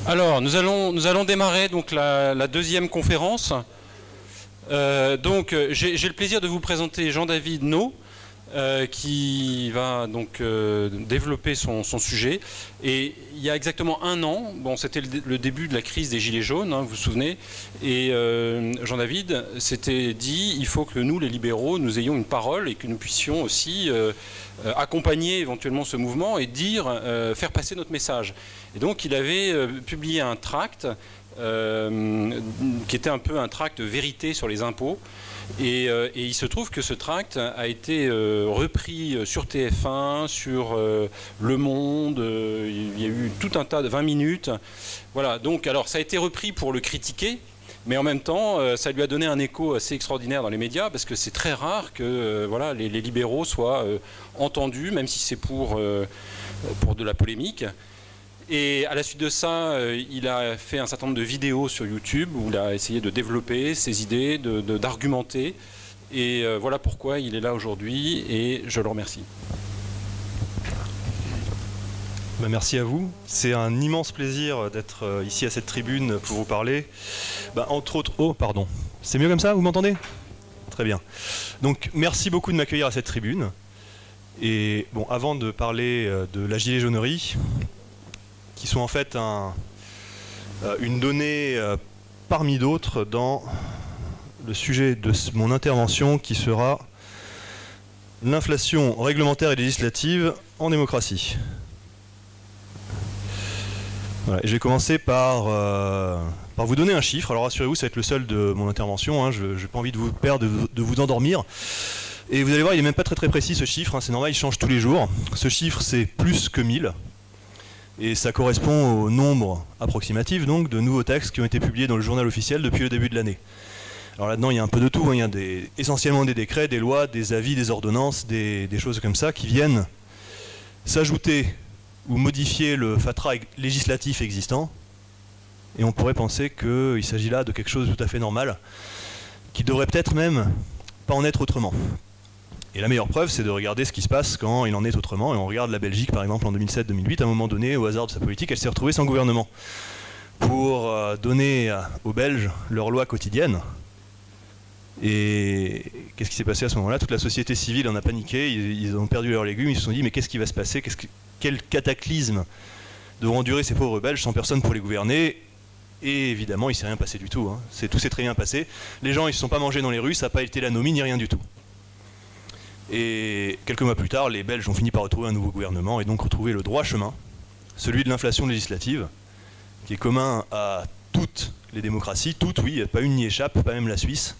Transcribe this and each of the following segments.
Alors, nous allons démarrer donc la deuxième conférence. J'ai le plaisir de vous présenter Jean-David Naud, qui va donc développer son sujet. Et il y a exactement un an, bon, c'était le début de la crise des Gilets jaunes, hein, vous vous souvenez, et Jean-David s'était dit il faut que nous, les libéraux, nous ayons une parole et que nous puissions aussi accompagner éventuellement ce mouvement et dire, faire passer notre message. Et donc il avait publié un tract qui était un peu un tract vérité sur les impôts. Et il se trouve que ce tract a été repris sur TF1, sur Le Monde, il y a eu tout un tas de 20 minutes. Voilà, donc alors ça a été repris pour le critiquer, mais en même temps ça lui a donné un écho assez extraordinaire dans les médias, parce que c'est très rare que voilà, les libéraux soient entendus, même si c'est pour de la polémique. Et à la suite de ça, il a fait un certain nombre de vidéos sur YouTube où il a essayé de développer ses idées, d'argumenter. Et voilà pourquoi il est là aujourd'hui et je le remercie. Merci à vous. C'est un immense plaisir d'être ici à cette tribune pour vous parler. Entre autres... Oh, pardon. C'est mieux comme ça? Vous m'entendez? Très bien. Donc, merci beaucoup de m'accueillir à cette tribune. Et bon, avant de parler de la gilet jaunerie, qui sont en fait une donnée parmi d'autres dans le sujet de mon intervention, qui sera l'inflation réglementaire et législative en démocratie. Voilà, et je vais commencer par vous donner un chiffre. Alors rassurez-vous, ça va être le seul de mon intervention, hein, je n'ai pas envie de vous perdre, de vous endormir. Et vous allez voir, il n'est même pas très précis ce chiffre, hein, c'est normal, il change tous les jours. Ce chiffre, c'est plus que 1000. Et ça correspond au nombre approximatif donc, de nouveaux textes qui ont été publiés dans le journal officiel depuis le début de l'année. Alors là-dedans, il y a un peu de tout, hein. Il y a essentiellement des décrets, des lois, des avis, des ordonnances, des choses comme ça qui viennent s'ajouter ou modifier le fatras législatif existant. Et on pourrait penser qu'il s'agit là de quelque chose de tout à fait normal, qui devrait peut-être même pas en être autrement. Et la meilleure preuve, c'est de regarder ce qui se passe quand il en est autrement. Et on regarde la Belgique, par exemple, en 2007-2008, à un moment donné, au hasard de sa politique, elle s'est retrouvée sans gouvernement. Pour donner aux Belges leur loi quotidienne. Et qu'est-ce qui s'est passé à ce moment-là? Toute la société civile en a paniqué, ils ont perdu leurs légumes, ils se sont dit, mais qu'est-ce qui va se passer? Quel cataclysme devront endurer ces pauvres Belges sans personne pour les gouverner? Et évidemment, il ne s'est rien passé du tout. Hein. Tout s'est très bien passé. Les gens, ils ne se sont pas mangés dans les rues, ça n'a pas été l'anomie ni rien du tout. Et quelques mois plus tard, les Belges ont fini par retrouver un nouveau gouvernement et donc retrouver le droit chemin, celui de l'inflation législative, qui est commun à toutes les démocraties, toutes, oui, pas une n'y échappe, pas même la Suisse.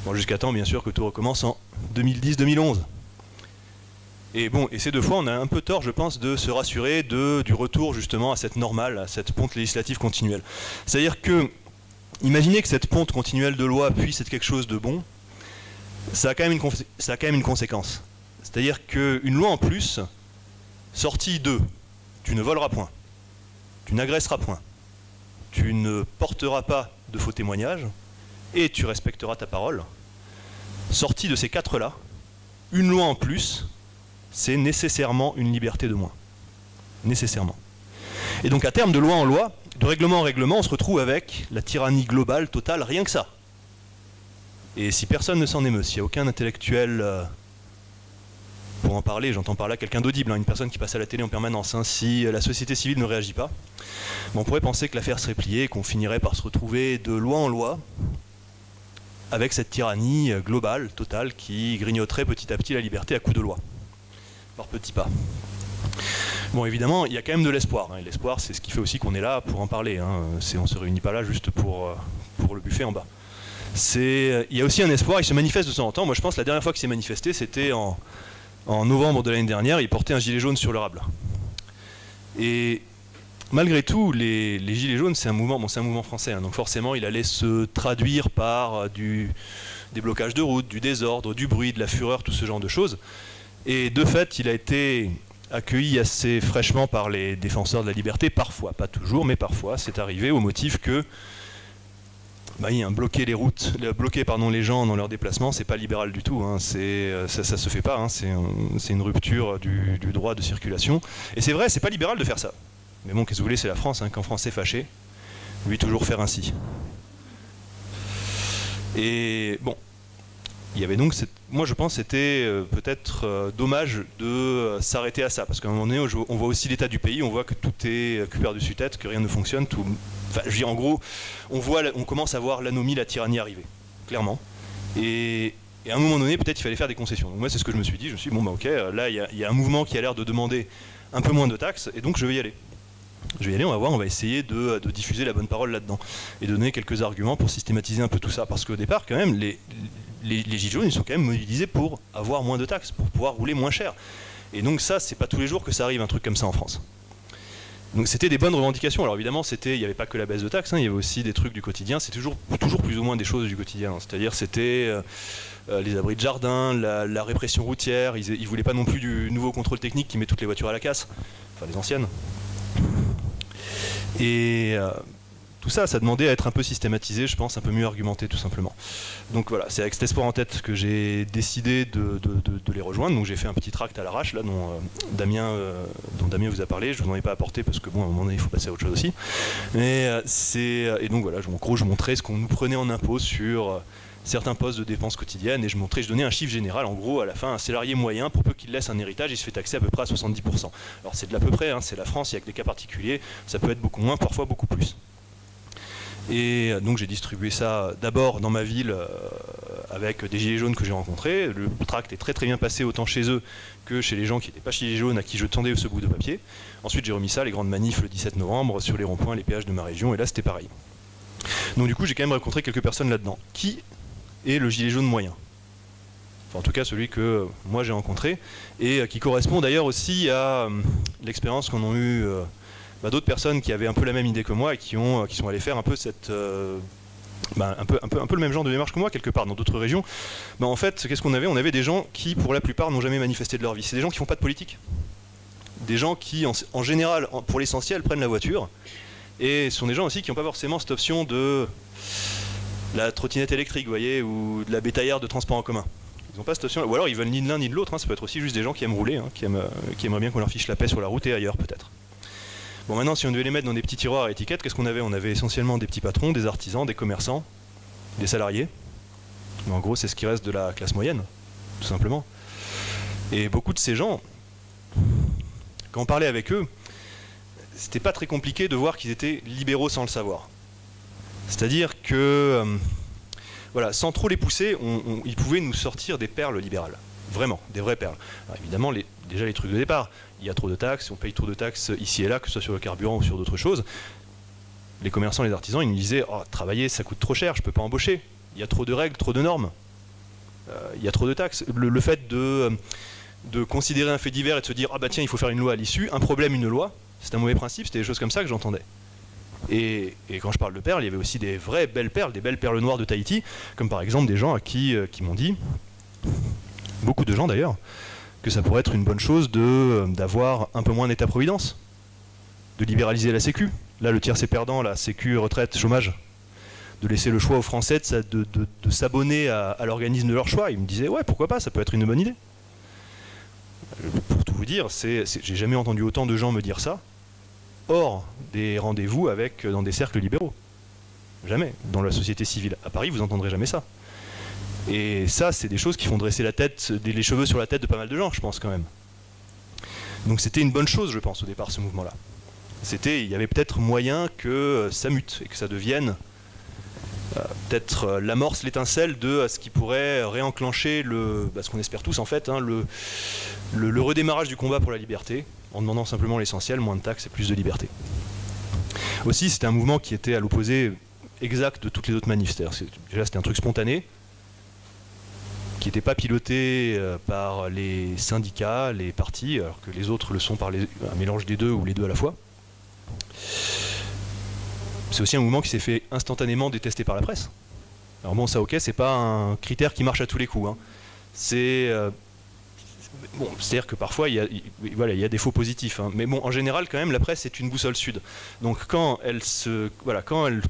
Bon, jusqu'à temps, bien sûr, que tout recommence en 2010-2011. Et bon, et ces deux fois, on a un peu tort, je pense, de se rassurer du retour justement à cette normale, à cette ponte législative continuelle. C'est-à-dire que, imaginez que cette ponte continuelle de loi puisse être quelque chose de bon, ça a quand même une conséquence. C'est-à-dire qu'une loi en plus, sortie de « tu ne voleras point, tu n'agresseras point, tu ne porteras pas de faux témoignages et tu respecteras ta parole », sortie de ces quatre-là, une loi en plus, c'est nécessairement une liberté de moins. Nécessairement. Et donc à terme, de loi en loi, de règlement en règlement, on se retrouve avec la tyrannie globale, totale, rien que ça. Et si personne ne s'en émeut, s'il n'y a aucun intellectuel pour en parler, j'entends par là quelqu'un d'audible, hein, une personne qui passe à la télé en permanence, hein, si la société civile ne réagit pas, on pourrait penser que l'affaire serait pliée, qu'on finirait par se retrouver de loi en loi, avec cette tyrannie globale, totale, qui grignoterait petit à petit la liberté à coups de loi, par petits pas. Bon, évidemment, il y a quand même de l'espoir, hein, et l'espoir, c'est ce qui fait aussi qu'on est là pour en parler, hein, on ne se réunit pas là juste pour le buffet en bas. Il y a aussi un espoir, il se manifeste de temps en temps. Moi je pense que la dernière fois qu'il s'est manifesté, c'était en novembre de l'année dernière, il portait un gilet jaune sur le Rable. Et malgré tout, les gilets jaunes, c'est un mouvement français, hein, donc forcément il allait se traduire par des blocages de route, du désordre, du bruit, de la fureur, tout ce genre de choses. Et de fait, il a été accueilli assez fraîchement par les défenseurs de la liberté, parfois, pas toujours, mais parfois, c'est arrivé au motif que bloquer les routes, bloquer les gens dans leurs déplacements, c'est pas libéral du tout. Hein. Ça se fait pas. Hein. C'est une rupture du droit de circulation. Et c'est vrai, c'est pas libéral de faire ça. Mais bon, qu'est-ce que vous voulez, c'est la France, hein, quand France est fâché, lui toujours faire ainsi. Et bon, il y avait donc, moi je pense que c'était peut-être dommage de s'arrêter à ça, parce qu'à un moment donné, on voit aussi l'état du pays, on voit que tout est cul par-dessus tête, que rien ne fonctionne, tout, enfin, je veux dire, en gros, on commence à voir l'anomie, la tyrannie arriver, clairement. Et à un moment donné, peut-être il fallait faire des concessions. Donc moi c'est ce que je me suis dit, je me suis dit, bon bah ok, là il y a un mouvement qui a l'air de demander un peu moins de taxes, et donc je vais y aller. Je vais y aller, on va voir, on va essayer de diffuser la bonne parole là-dedans, et donner quelques arguments pour systématiser un peu tout ça, parce qu'au départ quand même, les gilets jaunes, ils sont quand même mobilisés pour avoir moins de taxes, pour pouvoir rouler moins cher. Et donc ça, c'est pas tous les jours que ça arrive un truc comme ça en France. Donc c'était des bonnes revendications. Alors évidemment, il n'y avait pas que la baisse de taxes, hein, il y avait aussi des trucs du quotidien, c'est toujours plus ou moins des choses du quotidien. Hein. C'est-à-dire c'était les abris de jardin, la répression routière, ils voulaient pas non plus du nouveau contrôle technique qui met toutes les voitures à la casse, enfin les anciennes. Et tout ça, ça demandait à être un peu systématisé, je pense, un peu mieux argumenté tout simplement. Donc voilà, c'est avec cet espoir en tête que j'ai décidé de les rejoindre. Donc j'ai fait un petit tract à l'arrache, là, dont Damien vous a parlé. Je vous en ai pas apporté parce que bon, à un moment donné, il faut passer à autre chose aussi. Mais et donc voilà, en gros, je montrais ce qu'on nous prenait en impôt sur certains postes de dépenses quotidiennes, et je donnais un chiffre général. En gros, à la fin, un salarié moyen, pour peu qu'il laisse un héritage, il se fait taxer à peu près à 70%. Alors c'est de l'à peu près, hein, c'est la France, il y a que des cas particuliers, ça peut être beaucoup moins, parfois beaucoup plus. Et donc j'ai distribué ça d'abord dans ma ville avec des gilets jaunes que j'ai rencontrés. Le tract est très très bien passé autant chez eux que chez les gens qui n'étaient pas gilets jaunes à qui je tendais ce bout de papier. Ensuite j'ai remis ça, les grandes manifs le 17 novembre sur les ronds-points, les péages de ma région, et là c'était pareil. Donc du coup j'ai quand même rencontré quelques personnes là-dedans. Qui est le gilet jaune moyen? Enfin, en tout cas celui que moi j'ai rencontré, et qui correspond d'ailleurs aussi à l'expérience qu'en ont eu d'autres personnes qui avaient un peu la même idée que moi et qui sont allées faire un peu un peu le même genre de démarche que moi quelque part dans d'autres régions. En fait, qu'est-ce qu'on avait? On avait des gens qui, pour la plupart, n'ont jamais manifesté de leur vie. C'est des gens qui font pas de politique. Des gens qui, en général, pour l'essentiel, prennent la voiture. Et ce sont des gens aussi qui n'ont pas forcément cette option de la trottinette électrique, vous voyez, ou de la bétaillère de transport en commun. Ils n'ont pas cette option. Ou alors ils veulent ni de l'un ni de l'autre. Hein. Ça peut être aussi juste des gens qui aiment rouler, hein, qui aimeraient bien qu'on leur fiche la paix sur la route et ailleurs peut-être. Bon, maintenant, si on devait les mettre dans des petits tiroirs à étiquettes, qu'est-ce qu'on avait? On avait essentiellement des petits patrons, des artisans, des commerçants, des salariés. Mais en gros, c'est ce qui reste de la classe moyenne, tout simplement. Et beaucoup de ces gens, quand on parlait avec eux, c'était pas très compliqué de voir qu'ils étaient libéraux sans le savoir. C'est-à-dire que, voilà, sans trop les pousser, ils pouvaient nous sortir des perles libérales. Vraiment, des vraies perles. Alors, évidemment, déjà les trucs de départ. Il y a trop de taxes, on paye trop de taxes ici et là, que ce soit sur le carburant ou sur d'autres choses. Les commerçants, les artisans, ils nous disaient oh, travailler, ça coûte trop cher, je ne peux pas embaucher. Il y a trop de règles, trop de normes. Il y a trop de taxes. Le fait de considérer un fait divers et de se dire ah bah tiens, il faut faire une loi à l'issue, un problème, une loi, c'est un mauvais principe, c'était des choses comme ça que j'entendais. Et quand je parle de perles, il y avait aussi des vraies belles perles, des belles perles noires de Tahiti, comme par exemple des gens à qui m'ont dit, beaucoup de gens d'ailleurs, que ça pourrait être une bonne chose d'avoir un peu moins d'État-providence, de libéraliser la Sécu. Là, le tiers c'est perdant, la Sécu, retraite, chômage, de laisser le choix aux Français de s'abonner à l'organisme de leur choix. Ils me disaient, ouais, pourquoi pas, ça peut être une bonne idée. Pour tout vous dire, j'ai jamais entendu autant de gens me dire ça, hors des rendez-vous dans des cercles libéraux. Jamais. Dans la société civile. À Paris, vous n'entendrez jamais ça. Et ça, c'est des choses qui font dresser les cheveux sur la tête de pas mal de gens, je pense, quand même. Donc c'était une bonne chose, je pense, au départ, ce mouvement-là. Il y avait peut-être moyen que ça mute et que ça devienne peut-être l'amorce, l'étincelle de ce qui pourrait réenclencher ce qu'on espère tous, en fait, hein, le redémarrage du combat pour la liberté, en demandant simplement l'essentiel, moins de taxes et plus de liberté. Aussi, c'était un mouvement qui était à l'opposé exact de toutes les autres manifs. Déjà, c'était un truc spontané, qui n'était pas piloté par les syndicats, les partis, alors que les autres le sont par un mélange des deux ou les deux à la fois. C'est aussi un mouvement qui s'est fait instantanément détester par la presse. Alors bon, ça ok, c'est pas un critère qui marche à tous les coups. Hein. C'est-à-dire que parfois il y a des faux positifs. Hein. Mais bon, en général, quand même, la presse est une boussole sud. Donc quand elle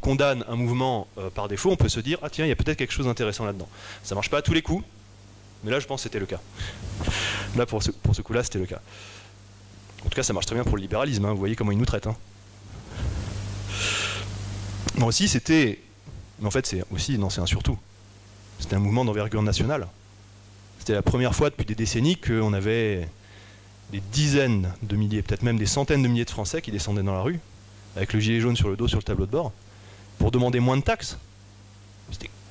condamne un mouvement par défaut, on peut se dire ah tiens, il y a peut-être quelque chose d'intéressant là-dedans. Ça marche pas à tous les coups. Mais là, je pense que c'était le cas. Là, pour ce coup-là, c'était le cas. En tout cas, ça marche très bien pour le libéralisme. Hein. Vous voyez comment ils nous traitent. Hein. Non, aussi, c'était... Mais en fait, c'est aussi... Non, c'est un surtout. C'était un mouvement d'envergure nationale. C'était la première fois depuis des décennies qu'on avait des dizaines de milliers, peut-être même des centaines de milliers de Français qui descendaient dans la rue, avec le gilet jaune sur le dos, sur le tableau de bord, pour demander moins de taxes.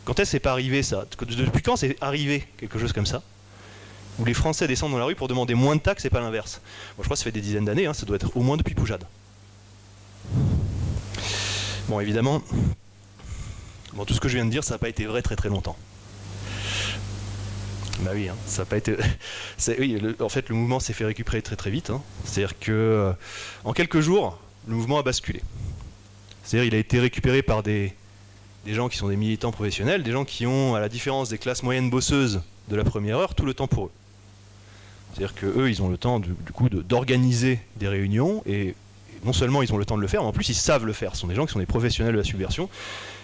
Quand est-ce que c'est pas arrivé, ça? Depuis quand c'est arrivé, quelque chose comme ça, où les Français descendent dans la rue pour demander moins de taxes et pas l'inverse? Moi, je crois que ça fait des dizaines d'années, hein, ça doit être au moins depuis Poujade. Bon, évidemment, tout ce que je viens de dire, ça n'a pas été vrai très très longtemps. Bah oui, hein, ça n'a pas été... Oui, en fait, le mouvement s'est fait récupérer très très vite. Hein. C'est-à-dire que, en quelques jours, le mouvement a basculé. C'est-à-dire qu'il a été récupéré par des gens qui sont des militants professionnels, des gens qui ont, à la différence des classes moyennes bosseuses de la première heure, tout le temps pour eux. C'est-à-dire qu'eux, ils ont le temps, du coup, d'organiser des réunions, et non seulement ils ont le temps de le faire, mais en plus ils savent le faire. Ce sont des gens qui sont des professionnels de la subversion,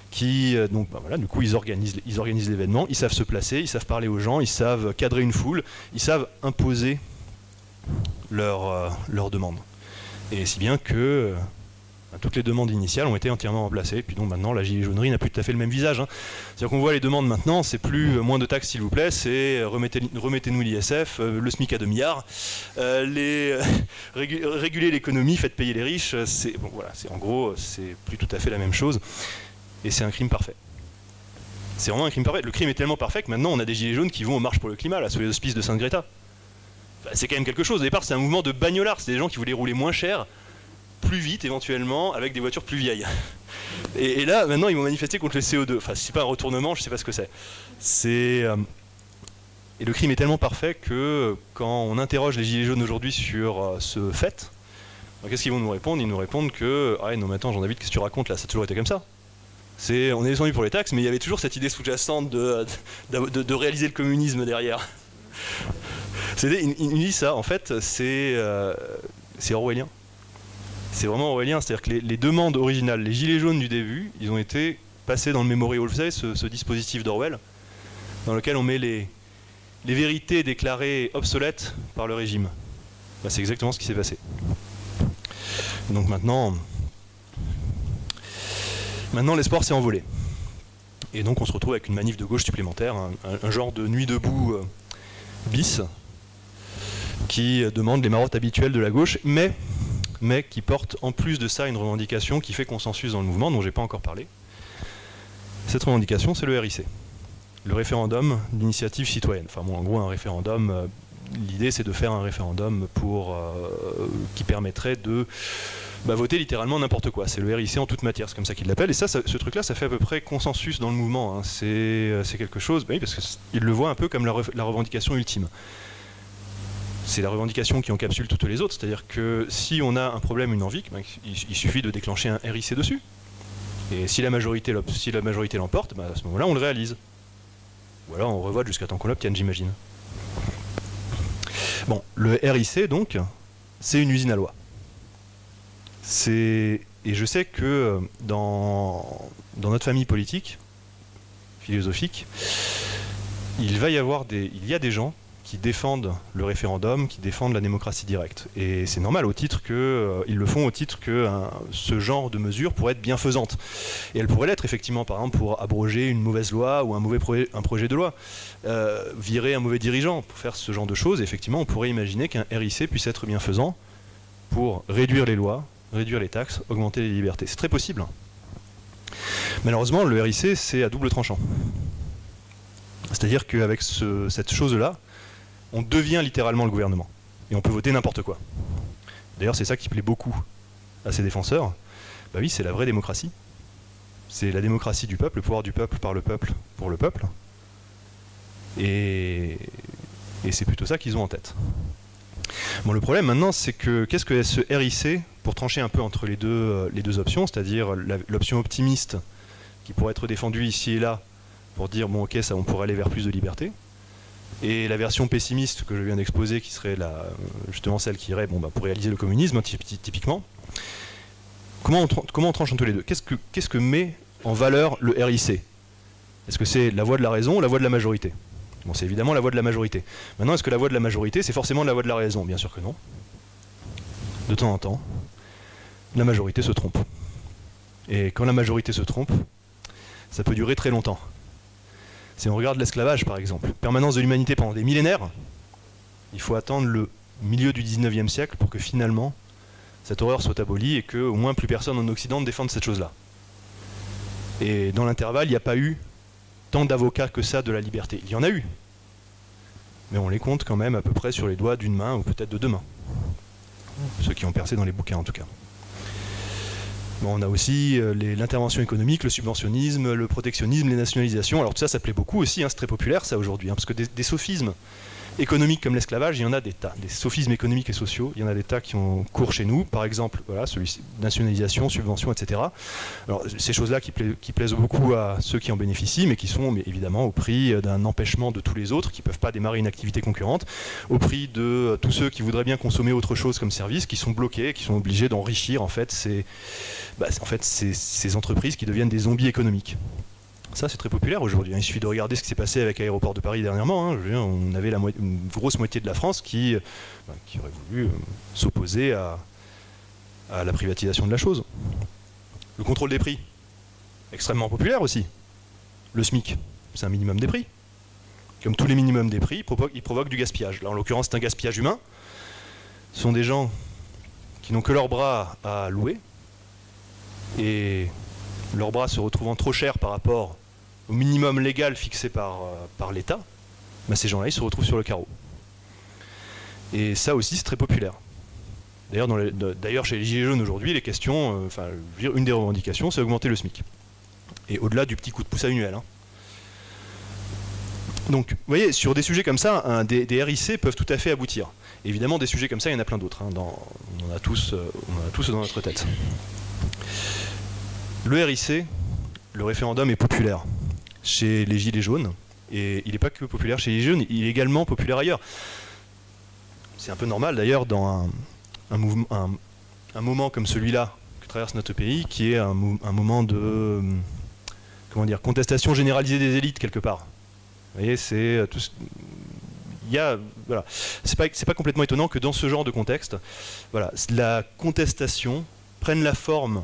qui, donc, voilà, du coup, ils organisent l'événement, ils savent se placer, ils savent parler aux gens, ils savent cadrer une foule, ils savent imposer leurs demandes. Et si bien que toutes les demandes initiales ont été entièrement remplacées. Et puis donc maintenant, la gilet jaunerie n'a plus tout à fait le même visage. Hein. C'est-à-dire qu'on voit les demandes maintenant, c'est plus moins de taxes s'il vous plaît, c'est remettez-nous l'ISF, le SMIC à 2 milliards, réguler l'économie, faites payer les riches. Bon, voilà, en gros, c'est plus tout à fait la même chose. Et c'est un crime parfait. C'est vraiment un crime parfait. Le crime est tellement parfait que maintenant on a des gilets jaunes qui vont aux marches pour le climat, là, sous les auspices de Sainte-Greta. Enfin, c'est quand même quelque chose. Au départ, c'est un mouvement de bagnolards. C'est des gens qui voulaient rouler moins cher, plus vite éventuellement, avec des voitures plus vieilles. Et là, maintenant, ils vont manifester contre le CO2. Enfin, si c'est pas un retournement, je sais pas ce que c'est. Et le crime est tellement parfait que quand on interroge les gilets jaunes aujourd'hui sur ce fait, qu'est-ce qu'ils vont nous répondre? Ils nous répondent que ah non mais attends Jean-David, qu'est-ce que tu racontes là? Ça a toujours été comme ça. On est descendu pour les taxes, mais il y avait toujours cette idée sous-jacente de réaliser le communisme derrière. Il dit ça, en fait, c'est orwellien. C'est vraiment orwellien, c'est-à-dire que les demandes originales, les gilets jaunes du début, ils ont été passés dans le mémorial, vous savez, ce dispositif d'Orwell, dans lequel on met les vérités déclarées obsolètes par le régime. Ben, c'est exactement ce qui s'est passé. Donc maintenant l'espoir s'est envolé. Et donc on se retrouve avec une manif de gauche supplémentaire, un genre de nuit debout bis, qui demande les marottes habituelles de la gauche, mais qui porte en plus de ça une revendication qui fait consensus dans le mouvement, dont j'ai pas encore parlé. Cette revendication, c'est le RIC, le référendum d'initiative citoyenne. Enfin bon, en gros, un référendum, l'idée c'est de faire un référendum qui permettrait de voter littéralement n'importe quoi. C'est le RIC en toute matière, c'est comme ça qu'ils l'appellent. Et ça, ce truc-là, ça fait à peu près consensus dans le mouvement. Hein. C'est quelque chose, oui, parce qu'ils le voient un peu comme la revendication ultime. C'est la revendication qui encapsule toutes les autres. C'est-à-dire que si on a un problème, une envie, il suffit de déclencher un RIC dessus. Et si la majorité l'emporte, à ce moment-là, on le réalise. Ou alors on revote jusqu'à temps qu'on l'obtienne, j'imagine. Bon, le RIC, donc, c'est une usine à loi. Et je sais que dans notre famille politique, philosophique, il y a des gens qui défendent le référendum, qui défendent la démocratie directe. Et c'est normal, ils le font au titre que ce genre de mesure pourrait être bienfaisante. Et elle pourrait l'être, effectivement, par exemple, pour abroger une mauvaise loi ou un projet de loi, virer un mauvais dirigeant. Pour faire ce genre de choses, effectivement, on pourrait imaginer qu'un RIC puisse être bienfaisant pour réduire les lois, réduire les taxes, augmenter les libertés. C'est très possible. Malheureusement, le RIC, c'est à double tranchant. C'est-à-dire qu'avec cette chose-là, on devient littéralement le gouvernement. Et on peut voter n'importe quoi. D'ailleurs, c'est ça qui plaît beaucoup à ses défenseurs. Bah oui, c'est la vraie démocratie. C'est la démocratie du peuple, le pouvoir du peuple par le peuple pour le peuple. Et c'est plutôt ça qu'ils ont en tête. Bon, le problème maintenant, c'est que qu'est-ce que ce RIC, pour trancher un peu entre les deux options, c'est-à-dire l'option optimiste qui pourrait être défendue ici et là pour dire bon ok, ça on pourrait aller vers plus de liberté, et la version pessimiste que je viens d'exposer qui serait justement celle qui irait pour réaliser le communisme typiquement. Comment on tranche entre les deux? Qu'est-ce que met en valeur le RIC? Est-ce que c'est la voix de la raison ou la voix de la majorité? Bon, c'est évidemment la voix de la majorité. Maintenant, est-ce que la voix de la majorité, c'est forcément la voix de la raison? Bien sûr que non. De temps en temps, la majorité se trompe. Et quand la majorité se trompe, ça peut durer très longtemps. Si on regarde l'esclavage par exemple, permanence de l'humanité pendant des millénaires, il faut attendre le milieu du 19e siècle pour que finalement cette horreur soit abolie et que au moins plus personne en Occident ne défende cette chose-là. Et dans l'intervalle, il n'y a pas eu tant d'avocats que ça de la liberté. Il y en a eu, mais on les compte quand même à peu près sur les doigts d'une main ou peut-être de deux mains. Ceux qui ont percé dans les bouquins en tout cas. Bon, on a aussi l'intervention économique, le subventionnisme, le protectionnisme, les nationalisations. Alors tout ça, ça plaît beaucoup aussi, hein, c'est très populaire ça aujourd'hui, hein, parce que des sophismes économiques comme l'esclavage, il y en a des tas. Des sophismes économiques et sociaux, il y en a des tas qui ont cours chez nous. Par exemple, voilà, celui nationalisation, subvention, etc. Alors ces choses-là qui plaisent beaucoup à ceux qui en bénéficient, mais qui sont évidemment au prix d'un empêchement de tous les autres qui ne peuvent pas démarrer une activité concurrente, au prix de tous ceux qui voudraient bien consommer autre chose comme service, qui sont bloqués, qui sont obligés d'enrichir en fait ces entreprises qui deviennent des zombies économiques. Ça, c'est très populaire aujourd'hui. Il suffit de regarder ce qui s'est passé avec l'aéroport de Paris dernièrement. Hein. Je veux dire, on avait une grosse moitié de la France qui aurait voulu s'opposer à la privatisation de la chose. Le contrôle des prix, extrêmement populaire aussi. Le SMIC, c'est un minimum des prix. Comme tous les minimums des prix, il provoque du gaspillage. Là, en l'occurrence, c'est un gaspillage humain. Ce sont des gens qui n'ont que leurs bras à louer. Et leurs bras se retrouvant trop chers par rapport au minimum légal fixé par l'État, ben ces gens-là, ils se retrouvent sur le carreau. Et ça aussi, c'est très populaire. D'ailleurs, chez les Gilets jaunes aujourd'hui, les questions, une des revendications, c'est augmenter le SMIC. Et au-delà du petit coup de pouce annuel. Hein. Donc, vous voyez, sur des sujets comme ça, des RIC peuvent tout à fait aboutir. Évidemment, des sujets comme ça, il y en a plein d'autres. Hein, on en a tous dans notre tête. Le RIC, le référendum, est populaire chez les Gilets jaunes. Et il n'est pas que populaire chez les Gilets jaunes, il est également populaire ailleurs. C'est un peu normal d'ailleurs dans un moment comme celui-là que traverse notre pays, qui est un moment de contestation généralisée des élites quelque part. Vous voyez, c'est tout. Voilà, c'est pas complètement étonnant que dans ce genre de contexte, voilà, la contestation prenne la forme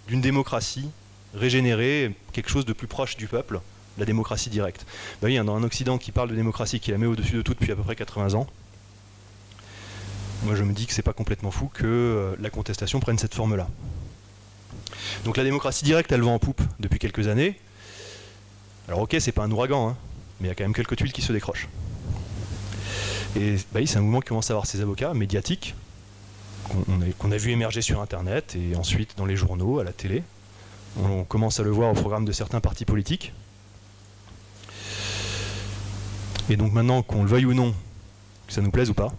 d'une démocratie régénérée, quelque chose de plus proche du peuple, la démocratie directe. Ben oui, dans un Occident qui parle de démocratie, qui la met au-dessus de tout depuis à peu près 80 ans, moi je me dis que c'est pas complètement fou que la contestation prenne cette forme-là. Donc la démocratie directe, elle vend en poupe depuis quelques années. Alors ok, c'est pas un ouragan, hein, mais il y a quand même quelques tuiles qui se décrochent. Et ben oui, c'est un mouvement qui commence à avoir ses avocats médiatiques, qu'on a vu émerger sur Internet et ensuite dans les journaux, à la télé. On commence à le voir au programme de certains partis politiques. Et donc maintenant, qu'on le veuille ou non, que ça nous plaise ou pas,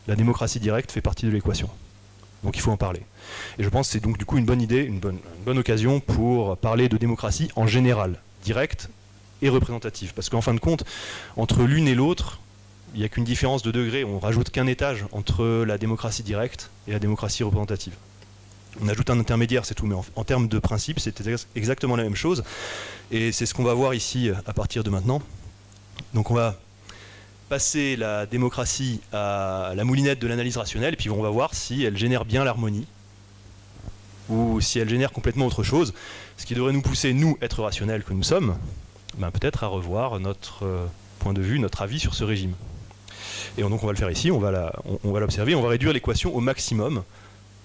la démocratie directe fait partie de l'équation. Donc il faut en parler. Et je pense que c'est donc du coup une bonne idée, une bonne occasion pour parler de démocratie en général, directe et représentative. Parce qu'en fin de compte, entre l'une et l'autre, il n'y a qu'une différence de degré, on rajoute qu'un étage entre la démocratie directe et la démocratie représentative. On ajoute un intermédiaire, c'est tout, mais en termes de principe, c'est exactement la même chose. Et c'est ce qu'on va voir ici à partir de maintenant. Donc on va passer la démocratie à la moulinette de l'analyse rationnelle, et puis on va voir si elle génère bien l'harmonie, ou si elle génère complètement autre chose, ce qui devrait nous pousser, nous, être rationnels que nous sommes, ben peut-être à revoir notre point de vue, notre avis sur ce régime. Et donc on va le faire ici, on va l'observer, on va réduire l'équation au maximum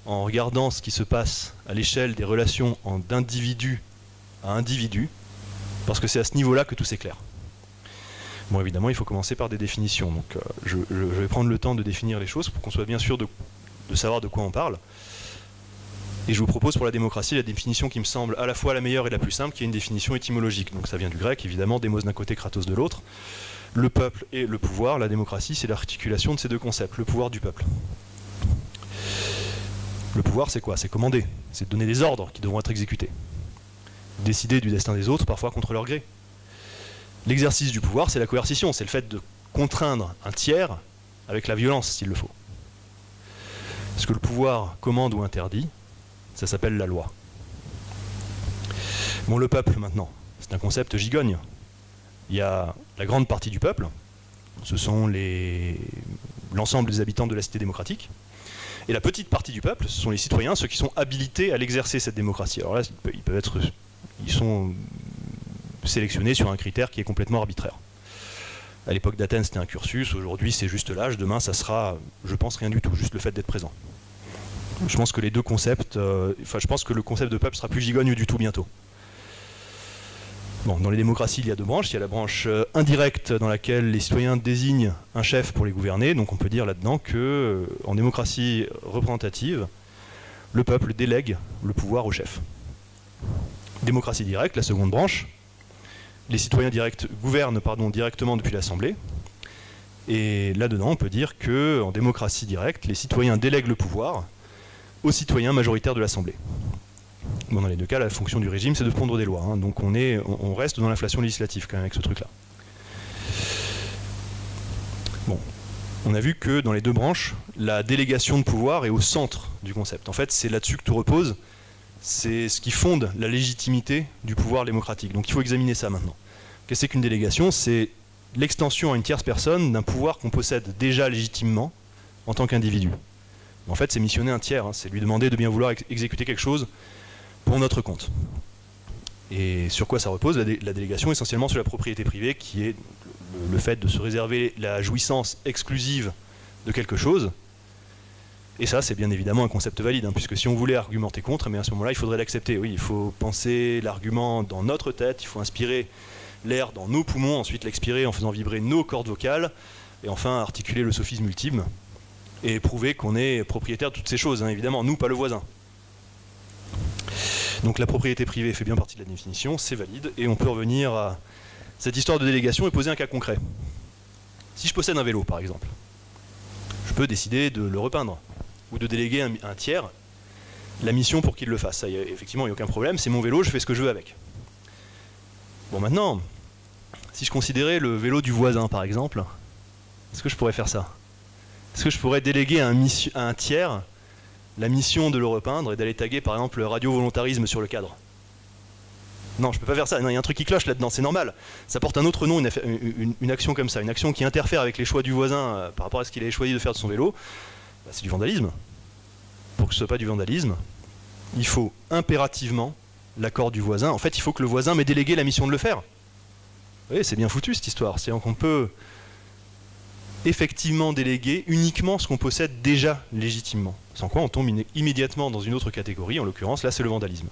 en regardant ce qui se passe à l'échelle des relations d'individu à individu, parce que c'est à ce niveau-là que tout s'éclaire. Bon, évidemment, il faut commencer par des définitions, donc je vais prendre le temps de définir les choses pour qu'on soit bien sûr de savoir de quoi on parle. Et je vous propose pour la démocratie la définition qui me semble à la fois la meilleure et la plus simple, qui est une définition étymologique. Donc ça vient du grec, évidemment, démos d'un côté, kratos de l'autre. Le peuple et le pouvoir, la démocratie, c'est l'articulation de ces deux concepts, le pouvoir du peuple. Le pouvoir, c'est quoi? C'est commander, c'est de donner des ordres qui devront être exécutés. Décider du destin des autres, parfois contre leur gré. L'exercice du pouvoir, c'est la coercition, c'est le fait de contraindre un tiers avec la violence, s'il le faut. Ce que le pouvoir commande ou interdit, ça s'appelle la loi. Bon, le peuple, maintenant, c'est un concept gigogne. Il y a la grande partie du peuple, ce sont l'ensemble des habitants de la cité démocratique. Et la petite partie du peuple, ce sont les citoyens, ceux qui sont habilités à l'exercer cette démocratie. Alors là, ils sont sélectionnés sur un critère qui est complètement arbitraire. À l'époque d'Athènes, c'était un cursus, aujourd'hui c'est juste l'âge, demain ça sera, je pense, rien du tout, juste le fait d'être présent. Je pense que les deux concepts, je pense que le concept de peuple sera plus gigogne du tout bientôt. Bon, dans les démocraties, il y a deux branches. Il y a la branche indirecte dans laquelle les citoyens désignent un chef pour les gouverner. Donc on peut dire là-dedans que, en démocratie représentative, le peuple délègue le pouvoir au chef. Démocratie directe, la seconde branche, les citoyens gouvernent directement depuis l'Assemblée. Et là-dedans, on peut dire qu'en démocratie directe, les citoyens délèguent le pouvoir aux citoyens majoritaires de l'Assemblée. Bon, dans les deux cas, la fonction du régime, c'est de pondre des lois. Hein. Donc on reste dans l'inflation législative quand même avec ce truc-là. Bon, on a vu que dans les deux branches, la délégation de pouvoir est au centre du concept. En fait, c'est là-dessus que tout repose. C'est ce qui fonde la légitimité du pouvoir démocratique. Donc il faut examiner ça maintenant. Qu'est-ce que c'est qu'une délégation? C'est l'extension à une tierce personne d'un pouvoir qu'on possède déjà légitimement en tant qu'individu. En fait, c'est missionner un tiers. Hein. C'est lui demander de bien vouloir exécuter quelque chose pour notre compte. Et sur quoi ça repose? La délégation essentiellement sur la propriété privée, qui est le fait de se réserver la jouissance exclusive de quelque chose. Et ça, c'est bien évidemment un concept valide, hein, puisque si on voulait argumenter contre, mais à ce moment-là, il faudrait l'accepter. Oui, il faut penser l'argument dans notre tête, il faut inspirer l'air dans nos poumons, ensuite l'expirer en faisant vibrer nos cordes vocales, et enfin articuler le sophisme ultime, et prouver qu'on est propriétaire de toutes ces choses, hein, évidemment, nous, pas le voisin. Donc la propriété privée fait bien partie de la définition, c'est valide, et on peut revenir à cette histoire de délégation et poser un cas concret. Si je possède un vélo, par exemple, je peux décider de le repeindre, ou de déléguer un tiers la mission pour qu'il le fasse. Ça, effectivement, il n'y a aucun problème, c'est mon vélo, je fais ce que je veux avec. Bon, maintenant, si je considérais le vélo du voisin, par exemple, est-ce que je pourrais faire ça? Est-ce que je pourrais déléguer à un tiers la mission de le repeindre et d'aller taguer par exemple le radio-volontarisme sur le cadre? Non, je peux pas faire ça. Il y a un truc qui cloche là-dedans, c'est normal. Ça porte un autre nom, une action comme ça, une action qui interfère avec les choix du voisin par rapport à ce qu'il avait choisi de faire de son vélo. Bah, c'est du vandalisme. Pour que ce soit pas du vandalisme, il faut impérativement l'accord du voisin. En fait, il faut que le voisin m'ait délégué la mission de le faire. Vous voyez, c'est bien foutu cette histoire. C'est qu'on peut effectivement déléguer uniquement ce qu'on possède déjà légitimement. Sans quoi on tombe immédiatement dans une autre catégorie, en l'occurrence là c'est le vandalisme.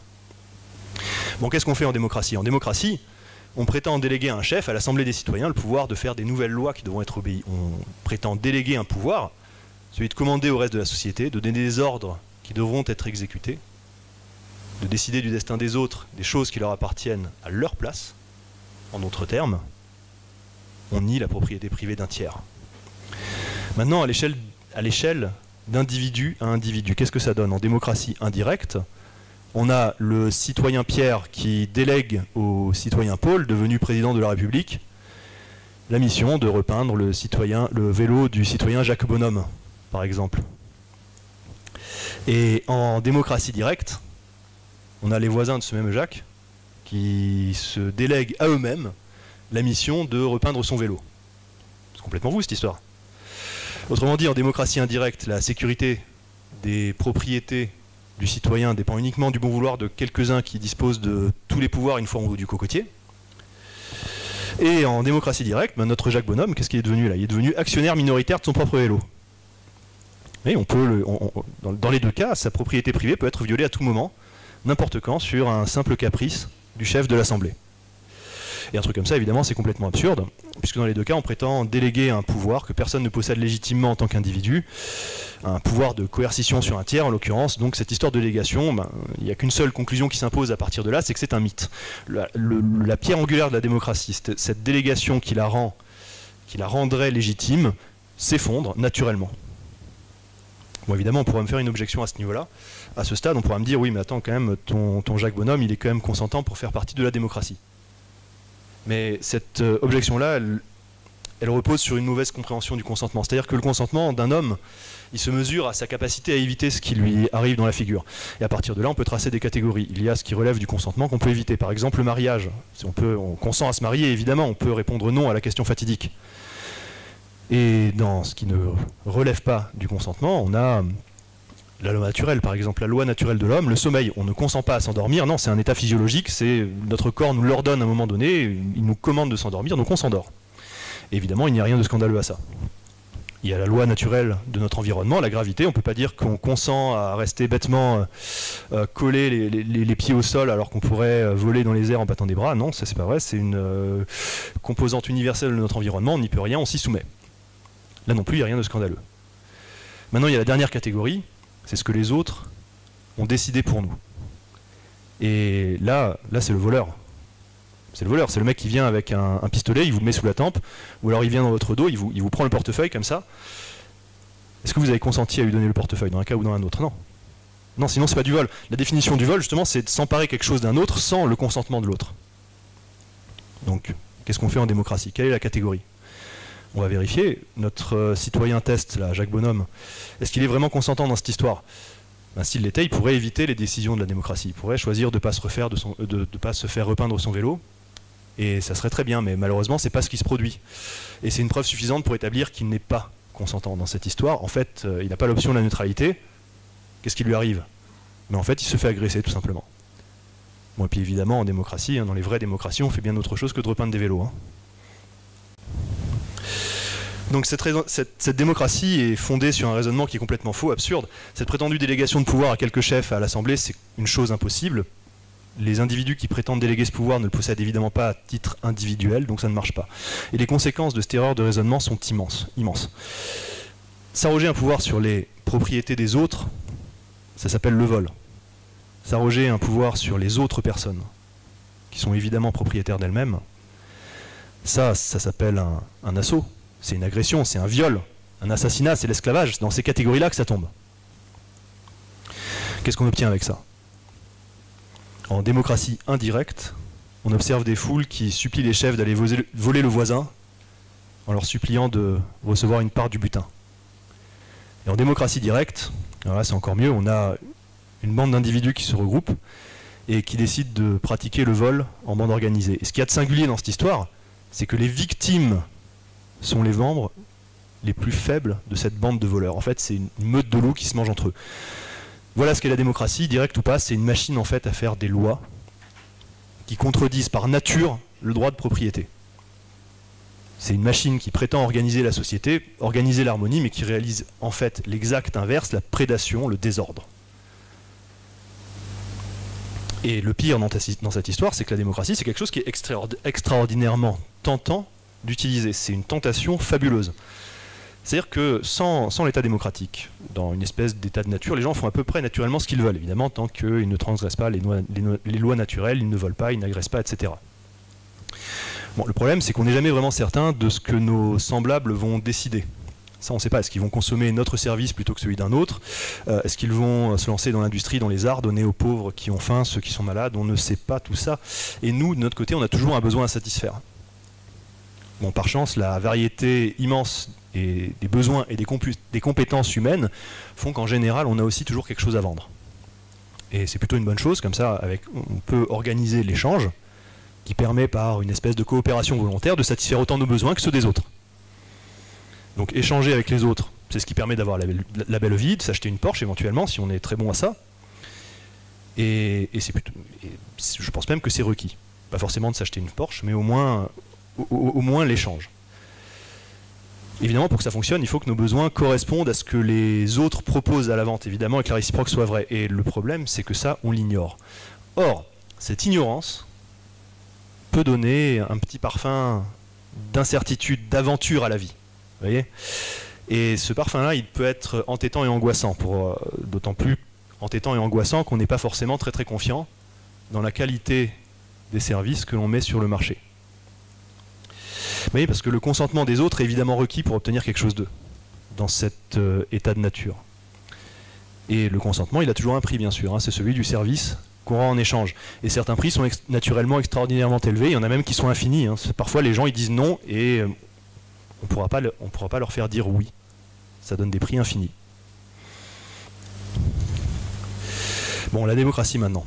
Bon, qu'est-ce qu'on fait en démocratie? En démocratie, on prétend déléguer à un chef, à l'Assemblée des citoyens, le pouvoir de faire des nouvelles lois qui devront être obéies. On prétend déléguer un pouvoir, celui de commander au reste de la société, de donner des ordres qui devront être exécutés, de décider du destin des autres, des choses qui leur appartiennent à leur place. En d'autres termes, on nie la propriété privée d'un tiers. Maintenant, à l'échelle d'individu à individu, qu'est-ce que ça donne? En démocratie indirecte, on a le citoyen Pierre qui délègue au citoyen Paul, devenu président de la République, la mission de repeindre le vélo du citoyen Jacques Bonhomme, par exemple. Et en démocratie directe, on a les voisins de ce même Jacques qui se délèguent à eux-mêmes la mission de repeindre son vélo. C'est complètement vous cette histoire. Autrement dit, en démocratie indirecte, la sécurité des propriétés du citoyen dépend uniquement du bon vouloir de quelques-uns qui disposent de tous les pouvoirs une fois en haut du cocotier. Et en démocratie directe, ben notre Jacques Bonhomme, qu'est-ce qu'il est devenu là? Il est devenu actionnaire minoritaire de son propre vélo. Et dans les deux cas, sa propriété privée peut être violée à tout moment, n'importe quand, sur un simple caprice du chef de l'Assemblée. Et un truc comme ça, évidemment, c'est complètement absurde, puisque dans les deux cas, on prétend déléguer un pouvoir que personne ne possède légitimement en tant qu'individu, un pouvoir de coercition sur un tiers, en l'occurrence. Donc cette histoire de délégation, ben, il n'y a qu'une seule conclusion qui s'impose à partir de là, c'est que c'est un mythe. La pierre angulaire de la démocratie, cette délégation qui la rendrait légitime, s'effondre naturellement. Bon, évidemment, on pourrait me faire une objection à ce niveau-là. À ce stade, on pourra me dire, oui, mais attends, quand même, ton Jacques Bonhomme, il est quand même consentant pour faire partie de la démocratie. Mais cette objection-là, elle repose sur une mauvaise compréhension du consentement. C'est-à-dire que le consentement d'un homme, il se mesure à sa capacité à éviter ce qui lui arrive dans la figure. Et à partir de là, on peut tracer des catégories. Il y a ce qui relève du consentement qu'on peut éviter. Par exemple, le mariage. Si on consent à se marier, évidemment, on peut répondre non à la question fatidique. Et dans ce qui ne relève pas du consentement, on a la loi naturelle, par exemple, la loi naturelle de l'homme, le sommeil. On ne consent pas à s'endormir, non, c'est un état physiologique, c'est notre corps nous l'ordonne à un moment donné, il nous commande de s'endormir, donc on s'endort. Évidemment, il n'y a rien de scandaleux à ça. Il y a la loi naturelle de notre environnement, la gravité. On ne peut pas dire qu'on consent à rester bêtement collé les pieds au sol alors qu'on pourrait voler dans les airs en battant des bras. Non, ça c'est pas vrai, c'est une composante universelle de notre environnement, on n'y peut rien, on s'y soumet. Là non plus, il n'y a rien de scandaleux. Maintenant, il y a la dernière catégorie, c'est ce que les autres ont décidé pour nous. Et là c'est le voleur. C'est le voleur, c'est le mec qui vient avec un pistolet, il vous le met sous la tempe, ou alors il vient dans votre dos, il vous prend le portefeuille comme ça. Est-ce que vous avez consenti à lui donner le portefeuille dans un cas ou dans un autre? Non. Non, sinon c'est pas du vol. La définition du vol, justement, c'est de s'emparer quelque chose d'un autre sans le consentement de l'autre. Donc, qu'est-ce qu'on fait en démocratie? Quelle est la catégorie? On va vérifier. Notre citoyen test, là, Jacques Bonhomme, est-ce qu'il est vraiment consentant dans cette histoire? Ben, s'il l'était, il pourrait éviter les décisions de la démocratie. Il pourrait choisir de ne pas se faire repeindre son vélo. Et ça serait très bien, mais malheureusement, c'est pas ce qui se produit. Et c'est une preuve suffisante pour établir qu'il n'est pas consentant dans cette histoire. En fait, il n'a pas l'option de la neutralité. Qu'est-ce qui lui arrive? Mais en fait, il se fait agresser, tout simplement. Bon, et puis évidemment, en démocratie, dans les vraies démocraties, on fait bien autre chose que de repeindre des vélos. Donc cette démocratie est fondée sur un raisonnement qui est complètement faux, absurde. Cette prétendue délégation de pouvoir à quelques chefs à l'Assemblée, c'est une chose impossible. Les individus qui prétendent déléguer ce pouvoir ne le possèdent évidemment pas à titre individuel, donc ça ne marche pas. Et les conséquences de cette erreur de raisonnement sont immenses. S'arroger un pouvoir sur les propriétés des autres, ça s'appelle le vol. S'arroger un pouvoir sur les autres personnes, qui sont évidemment propriétaires d'elles-mêmes, ça s'appelle un assaut, c'est une agression, c'est un viol, un assassinat, c'est l'esclavage, c'est dans ces catégories-là que ça tombe. Qu'est-ce qu'on obtient avec ça? En démocratie indirecte, on observe des foules qui supplient les chefs d'aller voler le voisin en leur suppliant de recevoir une part du butin. Et en démocratie directe, alors là c'est encore mieux, on a une bande d'individus qui se regroupent et qui décident de pratiquer le vol en bande organisée. Et ce qu'il y a de singulier dans cette histoire, c'est que les victimes sont les membres les plus faibles de cette bande de voleurs. En fait, c'est une meute de loups qui se mangent entre eux. Voilà ce qu'est la démocratie, directe ou pas, c'est une machine en fait à faire des lois qui contredisent par nature le droit de propriété. C'est une machine qui prétend organiser la société, organiser l'harmonie, mais qui réalise en fait l'exact inverse, la prédation, le désordre. Et le pire dans cette histoire, c'est que la démocratie, c'est quelque chose qui est extraordinairement tentant d'utiliser. C'est une tentation fabuleuse. C'est-à-dire que sans l'état démocratique, dans une espèce d'état de nature, les gens font à peu près naturellement ce qu'ils veulent, évidemment, tant qu'ils ne transgressent pas les lois naturelles, ils ne volent pas, ils n'agressent pas, etc. Bon, le problème, c'est qu'on n'est jamais vraiment certain de ce que nos semblables vont décider. Ça, on ne sait pas. Est-ce qu'ils vont consommer notre service plutôt que celui d'un autre? Est-ce qu'ils vont se lancer dans l'industrie, dans les arts, donner aux pauvres qui ont faim, ceux qui sont malades? On ne sait pas tout ça. Et nous, de notre côté, on a toujours un besoin à satisfaire. Bon, par chance, la variété immense des besoins et des compétences humaines font qu'en général, on a aussi toujours quelque chose à vendre. Et c'est plutôt une bonne chose, comme ça, on peut organiser l'échange, qui permet par une espèce de coopération volontaire de satisfaire autant nos besoins que ceux des autres. Donc échanger avec les autres, c'est ce qui permet d'avoir la belle vie, de s'acheter une Porsche éventuellement, si on est très bon à ça. Et je pense même que c'est requis. Pas forcément de s'acheter une Porsche, mais au moins l'échange. Évidemment, pour que ça fonctionne, il faut que nos besoins correspondent à ce que les autres proposent à la vente, évidemment, et que la réciproque soit vraie. Et le problème, c'est que ça, on l'ignore. Or, cette ignorance peut donner un petit parfum d'incertitude, d'aventure à la vie. Vous voyez ? Et ce parfum-là, il peut être entêtant et angoissant, d'autant plus entêtant et angoissant qu'on n'est pas forcément très très confiant dans la qualité des services que l'on met sur le marché. Vous voyez, parce que le consentement des autres est évidemment requis pour obtenir quelque chose d'eux, dans cet état de nature. Et le consentement, il a toujours un prix, bien sûr, hein, c'est celui du service qu'on rend en échange. Et certains prix sont naturellement extraordinairement élevés, il y en a même qui sont infinis. Hein. Parfois, les gens ils disent non et on pourra pas leur faire dire oui. Ça donne des prix infinis. Bon, la démocratie maintenant.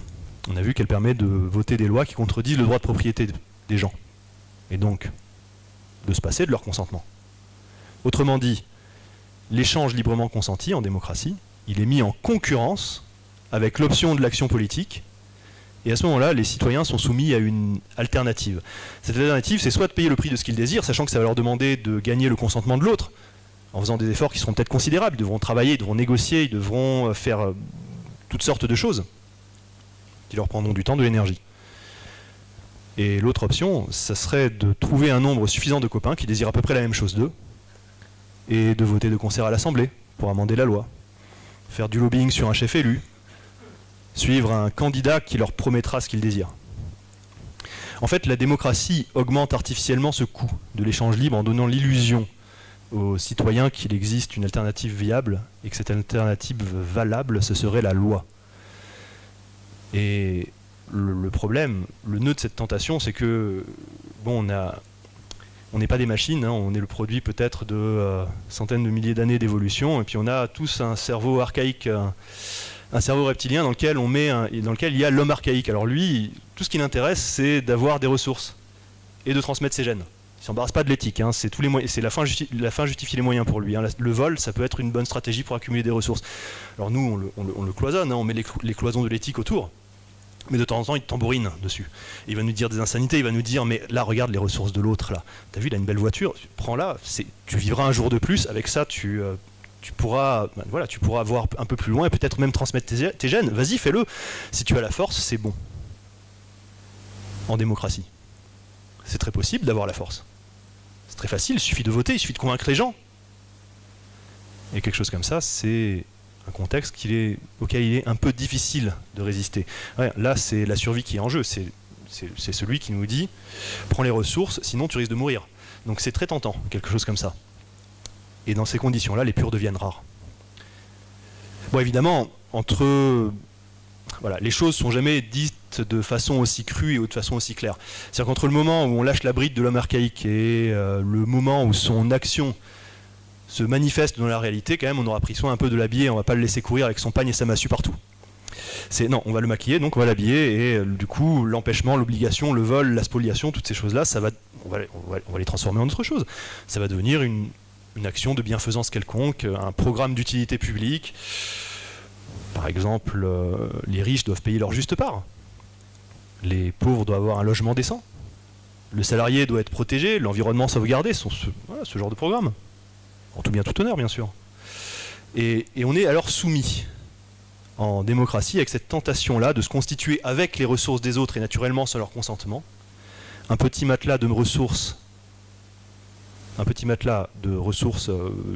On a vu qu'elle permet de voter des lois qui contredisent le droit de propriété des gens. Et donc, de se passer de leur consentement. Autrement dit, l'échange librement consenti en démocratie, il est mis en concurrence avec l'option de l'action politique, et à ce moment-là, les citoyens sont soumis à une alternative. Cette alternative, c'est soit de payer le prix de ce qu'ils désirent, sachant que ça va leur demander de gagner le consentement de l'autre, en faisant des efforts qui seront peut-être considérables. Ils devront travailler, ils devront négocier, ils devront faire toutes sortes de choses qui leur prendront du temps, de l'énergie. Et l'autre option, ça serait de trouver un nombre suffisant de copains qui désirent à peu près la même chose d'eux, et de voter de concert à l'Assemblée pour amender la loi, faire du lobbying sur un chef élu, suivre un candidat qui leur promettra ce qu'ils désirent. En fait, la démocratie augmente artificiellement ce coût de l'échange libre en donnant l'illusion aux citoyens qu'il existe une alternative viable et que cette alternative valable, ce serait la loi. Et le problème, le nœud de cette tentation, c'est que, bon, on n'est pas des machines, hein, on est le produit peut-être de centaines de milliers d'années d'évolution, et puis on a tous un cerveau archaïque, un cerveau reptilien dans lequel il y a l'homme archaïque. Alors lui, tout ce qui l'intéresse, c'est d'avoir des ressources et de transmettre ses gènes. Il ne s'embarrasse pas de l'éthique, hein, c'est la fin justifie les moyens pour lui. Hein. Le vol, ça peut être une bonne stratégie pour accumuler des ressources. Alors nous, on le cloisonne, hein, on met les cloisons de l'éthique autour. Mais de temps en temps, il tambourine dessus. Et il va nous dire des insanités, il va nous dire, mais là, regarde les ressources de l'autre, là. T'as vu, il a une belle voiture, prends-la, tu vivras un jour de plus, avec ça, tu pourras voir un peu plus loin et peut-être même transmettre tes gènes. Vas-y, fais-le. Si tu as la force, c'est bon. En démocratie. C'est très possible d'avoir la force. C'est très facile, il suffit de voter, il suffit de convaincre les gens. Et quelque chose comme ça, c'est un contexte auquel il est un peu difficile de résister. Ouais, là, c'est la survie qui est en jeu. C'est celui qui nous dit « prends les ressources, sinon tu risques de mourir ». Donc c'est très tentant, quelque chose comme ça. Et dans ces conditions-là, les purs deviennent rares. Bon, évidemment, les choses ne sont jamais dites de façon aussi crue et de façon aussi claire. C'est-à-dire qu'entre le moment où on lâche la bride de l'homme archaïque et le moment où son action se manifeste dans la réalité, quand même, on aura pris soin un peu de l'habiller, on va pas le laisser courir avec son pagne et sa massue partout. Non, on va le maquiller, donc on va l'habiller, et du coup, l'empêchement, l'obligation, le vol, la spoliation, toutes ces choses-là, on va les transformer en autre chose. Ça va devenir une action de bienfaisance quelconque, un programme d'utilité publique. Par exemple, les riches doivent payer leur juste part. Les pauvres doivent avoir un logement décent. Le salarié doit être protégé, l'environnement sauvegardé, ce genre de programme. En tout bien, tout honneur, bien sûr. Et on est alors soumis, en démocratie, avec cette tentation-là de se constituer avec les ressources des autres et naturellement sans leur consentement, un petit matelas de ressources,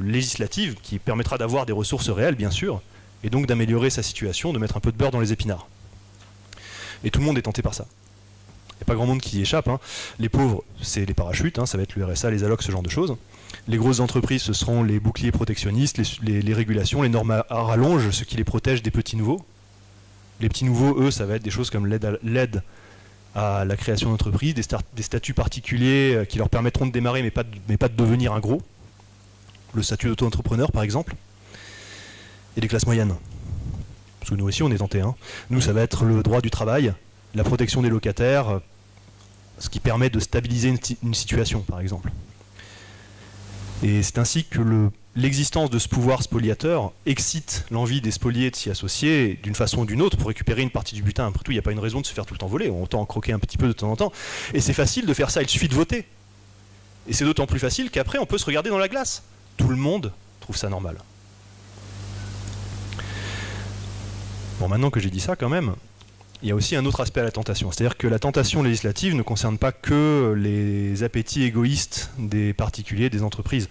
législatives qui permettra d'avoir des ressources réelles, bien sûr, et donc d'améliorer sa situation, de mettre un peu de beurre dans les épinards. Et tout le monde est tenté par ça. Il n'y a pas grand monde qui y échappe. Hein. Les pauvres, c'est les parachutes, hein, ça va être le RSA, les allocs, ce genre de choses. Les grosses entreprises, ce seront les boucliers protectionnistes, les régulations, les normes à rallonge, ce qui les protège des petits nouveaux. Les petits nouveaux, eux, ça va être des choses comme l'aide à la création d'entreprises, des statuts particuliers qui leur permettront de démarrer, mais pas de devenir un gros. Le statut d'auto-entrepreneur, par exemple. Et les classes moyennes. Parce que nous aussi, on est tentés. Hein. Nous, ça va être le droit du travail, la protection des locataires, ce qui permet de stabiliser une situation, par exemple. Et c'est ainsi que l'existence de ce pouvoir spoliateur excite l'envie des spoliés de s'y associer d'une façon ou d'une autre pour récupérer une partie du butin. Après tout, il n'y a pas une raison de se faire tout le temps voler, on entend en croquer un petit peu de temps en temps. Et c'est facile de faire ça, il suffit de voter. Et c'est d'autant plus facile qu'après, on peut se regarder dans la glace. Tout le monde trouve ça normal. Bon, maintenant que j'ai dit ça, quand même, il y a aussi un autre aspect à la tentation. C'est-à-dire que la tentation législative ne concerne pas que les appétits égoïstes des particuliers, des entreprises.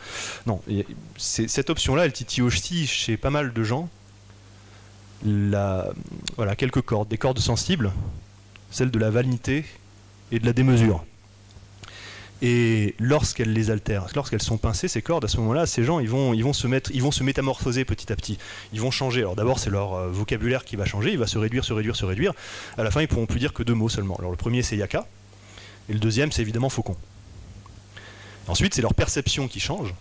Non, cette option-là, elle titille aussi chez pas mal de gens quelques cordes, des cordes sensibles, celles de la vanité et de la démesure. Et lorsqu'elles les altèrent, lorsqu'elles sont pincées, ces cordes, à ce moment-là, ces gens, ils vont se métamorphoser petit à petit. Ils vont changer. Alors d'abord, c'est leur vocabulaire qui va changer, il va se réduire. À la fin, ils pourront plus dire que 2 mots seulement. Alors le premier, c'est yaka, et le deuxième, c'est évidemment faucon. Ensuite, c'est leur perception qui change.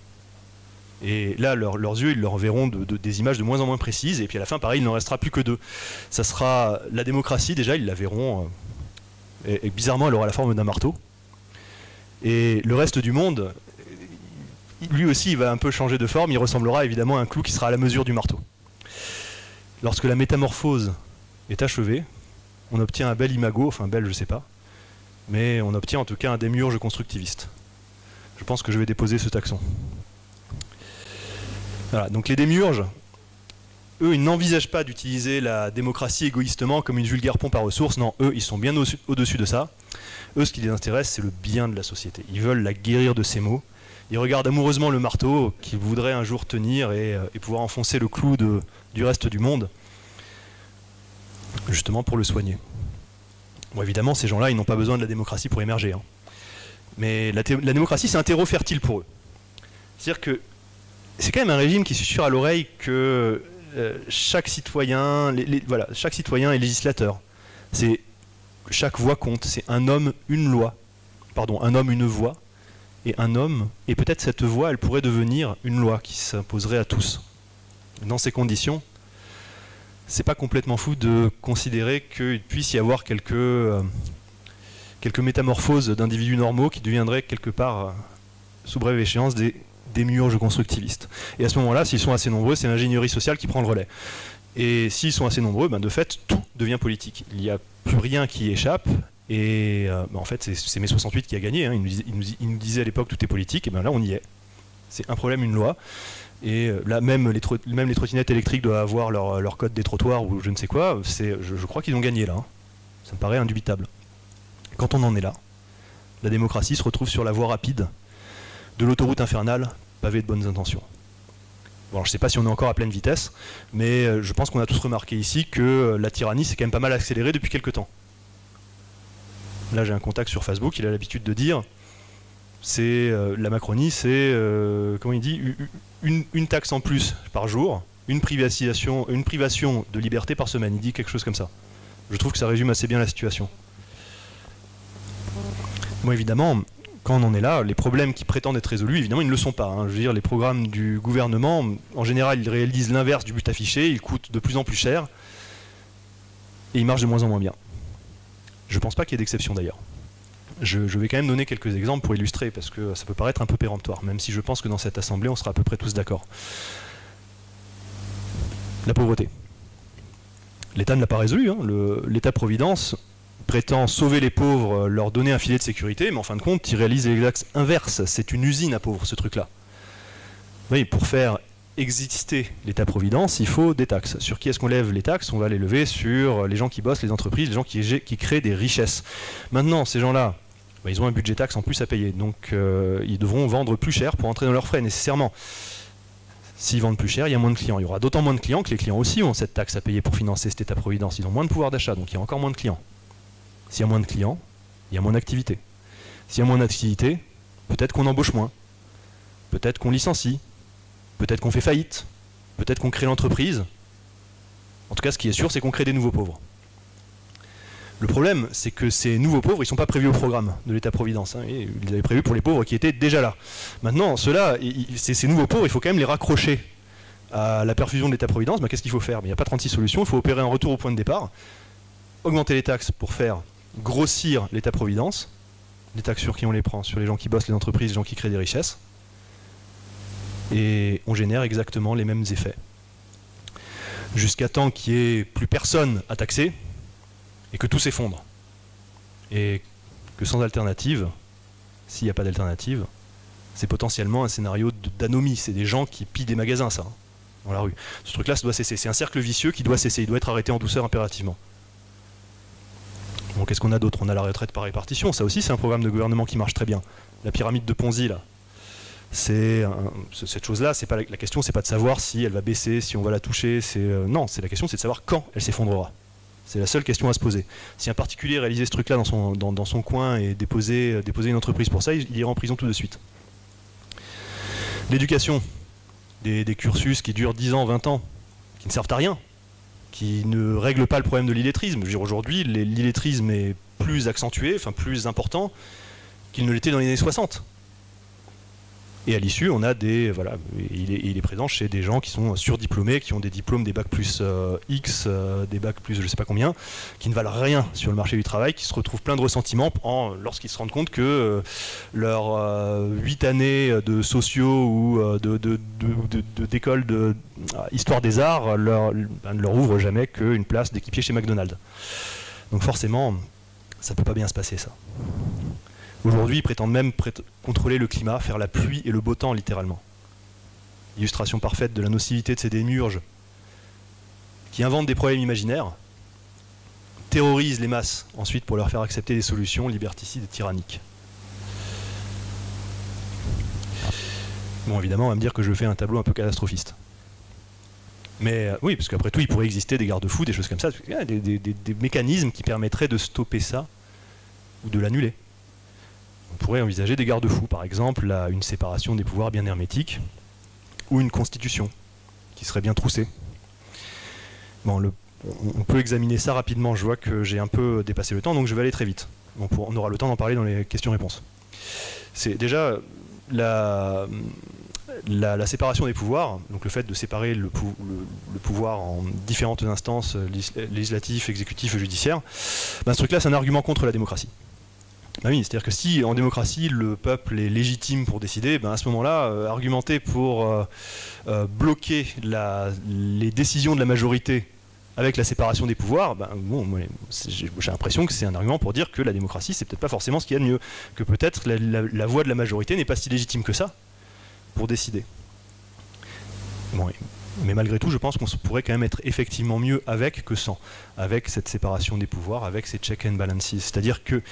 Et là, leurs yeux, ils leur verront des images de moins en moins précises, et puis à la fin, pareil, il n'en restera plus que 2. Ça sera la démocratie, déjà, ils la verront, et bizarrement, elle aura la forme d'un marteau. Et le reste du monde, lui aussi il va un peu changer de forme, il ressemblera évidemment à un clou qui sera à la mesure du marteau. Lorsque la métamorphose est achevée, on obtient un bel imago, enfin bel je sais pas, mais on obtient en tout cas un démiurge constructiviste. Je pense que je vais déposer ce taxon. Voilà, donc les démiurges, eux, ils n'envisagent pas d'utiliser la démocratie égoïstement comme une vulgaire pompe à ressources. Non, eux, ils sont bien au-dessus de ça. Eux, ce qui les intéresse, c'est le bien de la société. Ils veulent la guérir de ses maux. Ils regardent amoureusement le marteau qu'ils voudraient un jour tenir et pouvoir enfoncer le clou du reste du monde, justement pour le soigner. Bon, évidemment, ces gens-là, ils n'ont pas besoin de la démocratie pour émerger. Hein. Mais la démocratie, c'est un terreau fertile pour eux. C'est-à-dire que c'est quand même un régime qui susurre à l'oreille que chaque citoyen, chaque citoyen est législateur. Chaque voix compte. C'est un homme, une loi. Pardon, un homme, une voix. Et un homme, et peut-être cette voix, elle pourrait devenir une loi qui s'imposerait à tous. Dans ces conditions, c'est pas complètement fou de considérer qu'il puisse y avoir quelques métamorphoses d'individus normaux qui deviendraient quelque part, sous brève échéance, des démiurges constructivistes. Et à ce moment-là, s'ils sont assez nombreux, c'est l'ingénierie sociale qui prend le relais. Et s'ils sont assez nombreux, de fait, tout devient politique. Il n'y a plus rien qui échappe. Et en fait, c'est mai 68 qui a gagné. Hein. Il nous disait à l'époque tout est politique. Et bien là, on y est. C'est un problème, une loi. Et là, même les trottinettes électriques doivent avoir leur code des trottoirs ou je ne sais quoi. Je crois qu'ils ont gagné là. Hein. Ça me paraît indubitable. Quand on en est là, la démocratie se retrouve sur la voie rapide de l'autoroute infernale pavée de bonnes intentions. Bon, je ne sais pas si on est encore à pleine vitesse, mais je pense qu'on a tous remarqué ici que la tyrannie s'est quand même pas mal accélérée depuis quelques temps. Là, j'ai un contact sur Facebook, il a l'habitude de dire la Macronie, c'est, comment il dit, une taxe en plus par jour, une privation de liberté par semaine. Il dit quelque chose comme ça. Je trouve que ça résume assez bien la situation. Bon, évidemment, quand on en est là, les problèmes qui prétendent être résolus, évidemment, ils ne le sont pas. Hein. Je veux dire, les programmes du gouvernement, en général, ils réalisent l'inverse du but affiché, ils coûtent de plus en plus cher, et ils marchent de moins en moins bien. Je ne pense pas qu'il y ait d'exception d'ailleurs. Je vais quand même donner quelques exemples pour illustrer, parce que ça peut paraître un peu péremptoire, même si je pense que dans cette assemblée, on sera à peu près tous d'accord. La pauvreté. L'État ne l'a pas résolu. Hein. L'État-providence prétend sauver les pauvres, leur donner un filet de sécurité, mais en fin de compte, il réalise l'exact inverse. C'est une usine à pauvres, ce truc-là. Oui, pour faire exister l'État-providence, il faut des taxes. Sur qui est-ce qu'on lève les taxes? On va les lever sur les gens qui bossent, les entreprises, les gens qui créent des richesses. Maintenant, ces gens-là, ils ont un budget taxe en plus à payer, donc ils devront vendre plus cher pour entrer dans leurs frais, nécessairement. S'ils vendent plus cher, il y a moins de clients. Il y aura d'autant moins de clients que les clients aussi ont cette taxe à payer pour financer cet État-providence. Ils ont moins de pouvoir d'achat, donc il y a encore moins de clients. S'il y a moins de clients, il y a moins d'activité. S'il y a moins d'activité, peut-être qu'on embauche moins. Peut-être qu'on licencie. Peut-être qu'on fait faillite. Peut-être qu'on crée l'entreprise. En tout cas, ce qui est sûr, c'est qu'on crée des nouveaux pauvres. Le problème, c'est que ces nouveaux pauvres, ils ne sont pas prévus au programme de l'État-providence. Hein, ils les avaient prévus pour les pauvres qui étaient déjà là. Maintenant, ceux-là, ces nouveaux pauvres, il faut quand même les raccrocher à la perfusion de l'État-providence. Qu'est-ce qu'il faut faire? Il n'y a pas 36 solutions. Il faut opérer un retour au point de départ. Augmenter les taxes pour faire grossir l'État-providence. Les taxes sur qui on les prend? Sur les gens qui bossent, les entreprises, les gens qui créent des richesses. Et on génère exactement les mêmes effets. Jusqu'à temps qu'il n'y ait plus personne à taxer et que tout s'effondre. Et que sans alternative, s'il n'y a pas d'alternative, c'est potentiellement un scénario d'anomie. C'est des gens qui pillent des magasins, ça, dans la rue. Ce truc-là, ça doit cesser. C'est un cercle vicieux qui doit cesser. Il doit être arrêté en douceur impérativement. Bon, qu'est-ce qu'on a d'autre? On a la retraite par répartition. Ça aussi, c'est un programme de gouvernement qui marche très bien. La pyramide de Ponzi, là. Cette chose-là, la question, c'est pas de savoir si elle va baisser, si on va la toucher. Non, la question, c'est de savoir quand elle s'effondrera. C'est la seule question à se poser. Si un particulier réalisait ce truc-là dans son coin et déposait une entreprise pour ça, il irait en prison tout de suite. L'éducation, des cursus qui durent 10 ans, 20 ans, qui ne servent à rien, qui ne règlent pas le problème de l'illettrisme. Je veux dire, aujourd'hui, l'illettrisme est plus accentué, enfin plus important, qu'il ne l'était dans les années 60. Et à l'issue, on a des, voilà, il est présent chez des gens qui sont surdiplômés, qui ont des diplômes, des bacs plus X, des bacs plus je sais pas combien, qui ne valent rien sur le marché du travail, qui se retrouvent plein de ressentiments lorsqu'ils se rendent compte que leurs 8 années de sociaux ou d'école de histoire des arts ne leur ouvrent jamais qu'une place d'équipier chez McDonald's. Donc forcément, ça peut pas bien se passer, ça. Aujourd'hui, ils prétendent même contrôler le climat, faire la pluie et le beau temps, littéralement. Illustration parfaite de la nocivité de ces démiurges qui inventent des problèmes imaginaires, terrorisent les masses ensuite pour leur faire accepter des solutions liberticides et tyranniques. Bon, évidemment, on va me dire que je fais un tableau un peu catastrophiste. Mais oui, parce qu'après tout, il pourrait exister des garde-fous, des choses comme ça, des mécanismes qui permettraient de stopper ça ou de l'annuler. On pourrait envisager des garde-fous, par exemple une séparation des pouvoirs bien hermétique, ou une constitution qui serait bien troussée. Bon, on peut examiner ça rapidement, je vois que j'ai un peu dépassé le temps, donc je vais aller très vite. On aura le temps d'en parler dans les questions-réponses. C'est déjà la séparation des pouvoirs, donc le fait de séparer le pouvoir en différentes instances, législatives, exécutives et judiciaires, ce truc-là, c'est un argument contre la démocratie. Ben oui, c'est-à-dire que si en démocratie le peuple est légitime pour décider, à ce moment-là, argumenter pour bloquer les décisions de la majorité avec la séparation des pouvoirs, j'ai l'impression que c'est un argument pour dire que la démocratie, c'est peut-être pas forcément ce qu'il y a de mieux, que peut-être la voix de la majorité n'est pas si légitime que ça pour décider. Bon, mais malgré tout, je pense qu'on pourrait quand même être effectivement mieux avec que sans, avec cette séparation des pouvoirs, avec ces check and balances. C'est-à-dire que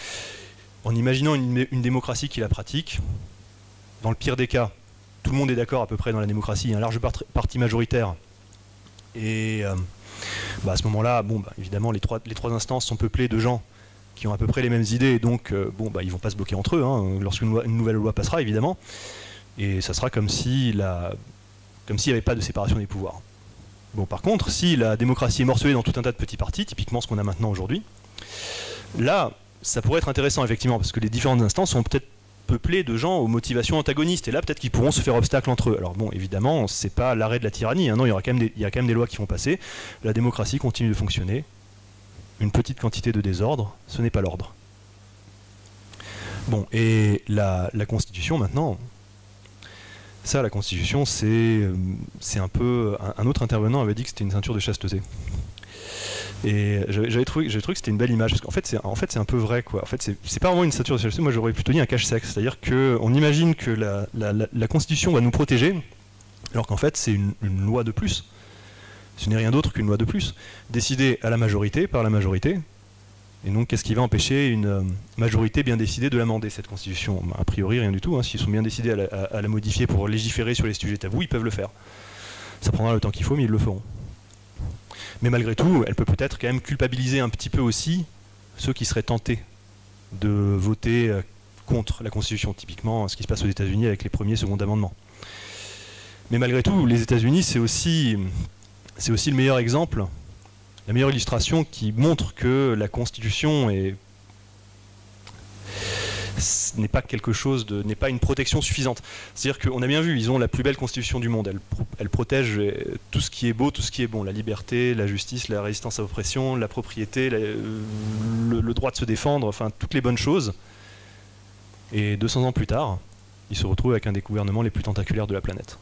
en imaginant une démocratie qui la pratique, dans le pire des cas, tout le monde est d'accord à peu près dans la démocratie, il y a un large parti majoritaire, et à ce moment-là, évidemment, les trois instances sont peuplées de gens qui ont à peu près les mêmes idées, et donc ils vont pas se bloquer entre eux, lorsqu'une nouvelle loi passera, évidemment, et ça sera comme s'il n'y avait pas de séparation des pouvoirs. Bon, par contre, si la démocratie est morcelée dans tout un tas de petits partis, typiquement ce qu'on a maintenant aujourd'hui, là, ça pourrait être intéressant effectivement, parce que les différentes instances sont peut-être peuplées de gens aux motivations antagonistes, et là peut-être qu'ils pourront se faire obstacle entre eux. Alors bon, évidemment, c'est pas l'arrêt de la tyrannie, non, il y a quand même des lois qui vont passer, la démocratie continue de fonctionner, une petite quantité de désordre, ce n'est pas l'ordre. Bon, et la Constitution maintenant, ça, la Constitution, c'est un peu... Un autre intervenant avait dit que c'était une ceinture de chasteté. Et j'avais trouvé que c'était une belle image, parce qu'en fait c'est un peu vrai, quoi. En fait c'est pas vraiment une ceinture de chasteté, moi j'aurais plutôt dit un cache-sexe, c'est-à-dire qu'on imagine que la Constitution va nous protéger, alors qu'en fait c'est une loi de plus. Ce n'est rien d'autre qu'une loi de plus, décidée à la majorité, par la majorité. Et donc qu'est-ce qui va empêcher une majorité bien décidée de l'amender, cette Constitution? A priori rien du tout, s'ils sont bien décidés à la modifier pour légiférer sur les sujets tabous, ils peuvent le faire. Ça prendra le temps qu'il faut, mais ils le feront. Mais malgré tout, elle peut peut-être quand même culpabiliser un petit peu aussi ceux qui seraient tentés de voter contre la Constitution, typiquement ce qui se passe aux États-Unis avec les premiers et seconds amendements. Mais malgré tout, les États-Unis, c'est aussi le meilleur exemple, la meilleure illustration qui montre que la Constitution n'est pas quelque chose n'est pas une protection suffisante. C'est-à-dire qu'on a bien vu, ils ont la plus belle constitution du monde. Elle protège tout ce qui est beau, tout ce qui est bon. La liberté, la justice, la résistance à l'oppression, la propriété, le droit de se défendre, enfin toutes les bonnes choses. Et 200 ans plus tard, ils se retrouvent avec un des gouvernements les plus tentaculaires de la planète.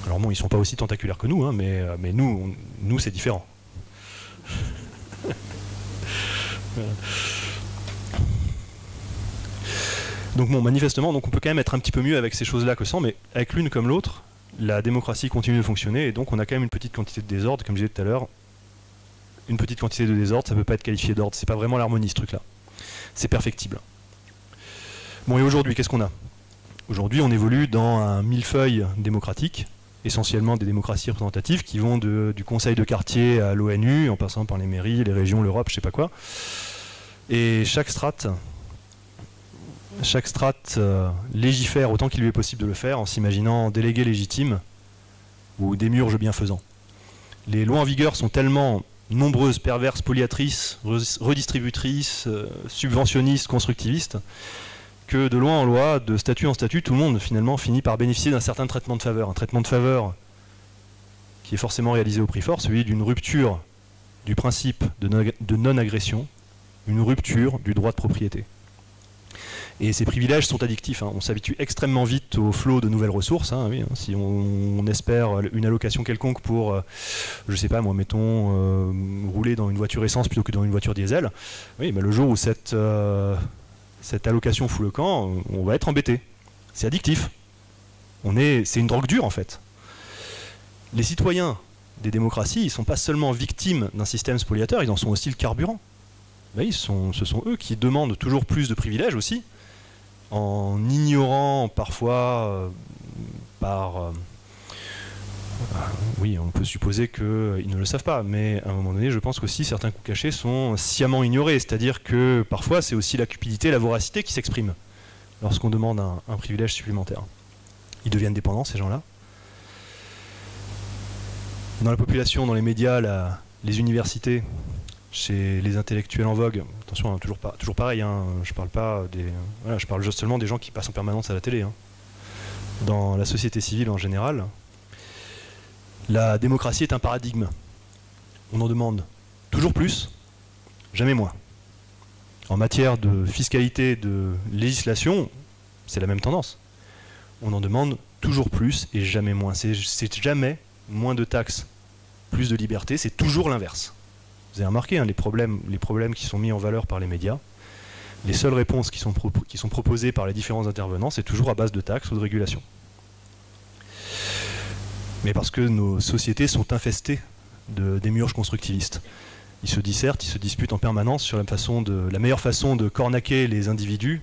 Alors bon, ils ne sont pas aussi tentaculaires que nous, mais nous c'est différent. Voilà. Donc bon, manifestement, on peut quand même être un petit peu mieux avec ces choses-là que sans, mais avec l'une comme l'autre, la démocratie continue de fonctionner, et donc on a quand même une petite quantité de désordre, comme je disais tout à l'heure. Une petite quantité de désordre, ça ne peut pas être qualifié d'ordre, c'est pas vraiment l'harmonie ce truc-là. C'est perfectible. Bon, et aujourd'hui, qu'est-ce qu'on a? Aujourd'hui, on évolue dans un millefeuille démocratique, essentiellement des démocraties représentatives, qui vont du conseil de quartier à l'ONU, en passant par les mairies, les régions, l'Europe, je sais pas quoi. Et chaque strate légifère autant qu'il lui est possible de le faire en s'imaginant délégué légitime ou démiurge bienfaisant. Les lois en vigueur sont tellement nombreuses, perverses, spoliatrices, redistributrices, subventionnistes, constructivistes, que de loi en loi, de statut en statut, tout le monde finalement finit par bénéficier d'un certain traitement de faveur. Un traitement de faveur qui est forcément réalisé au prix fort, celui d'une rupture du principe de non-agression, une rupture du droit de propriété. Et ces privilèges sont addictifs. On s'habitue extrêmement vite au flot de nouvelles ressources. Oui, si on espère une allocation quelconque pour, je sais pas moi, mettons, rouler dans une voiture essence plutôt que dans une voiture diesel, oui, le jour où cette allocation fout le camp, on va être embêté. C'est addictif. C'est une drogue dure en fait. Les citoyens des démocraties, ils ne sont pas seulement victimes d'un système spoliateur, ils en sont aussi le carburant. Ce sont eux qui demandent toujours plus de privilèges aussi, en ignorant parfois oui, on peut supposer qu'ils ne le savent pas, mais à un moment donné, je pense qu'aussi certains coups cachés sont sciemment ignorés, c'est-à-dire que parfois c'est aussi la cupidité, la voracité qui s'expriment lorsqu'on demande un privilège supplémentaire. Ils deviennent dépendants, ces gens-là. Dans la population, dans les médias, les universités, chez les intellectuels en vogue, attention, toujours pareil, je parle pas je parle juste seulement des gens qui passent en permanence à la télé. Dans la société civile en général, la démocratie est un paradigme. On en demande toujours plus, jamais moins. En matière de fiscalité, de législation, c'est la même tendance. On en demande toujours plus et jamais moins. C'est jamais moins de taxes, plus de liberté, c'est toujours l'inverse. Vous avez remarqué les problèmes qui sont mis en valeur par les médias, les seules réponses qui sont proposées par les différents intervenants, c'est toujours à base de taxes ou de régulation. Mais parce que nos sociétés sont infestées de démiurges constructivistes. Ils se dissertent, ils se disputent en permanence sur la meilleure façon de cornaquer les individus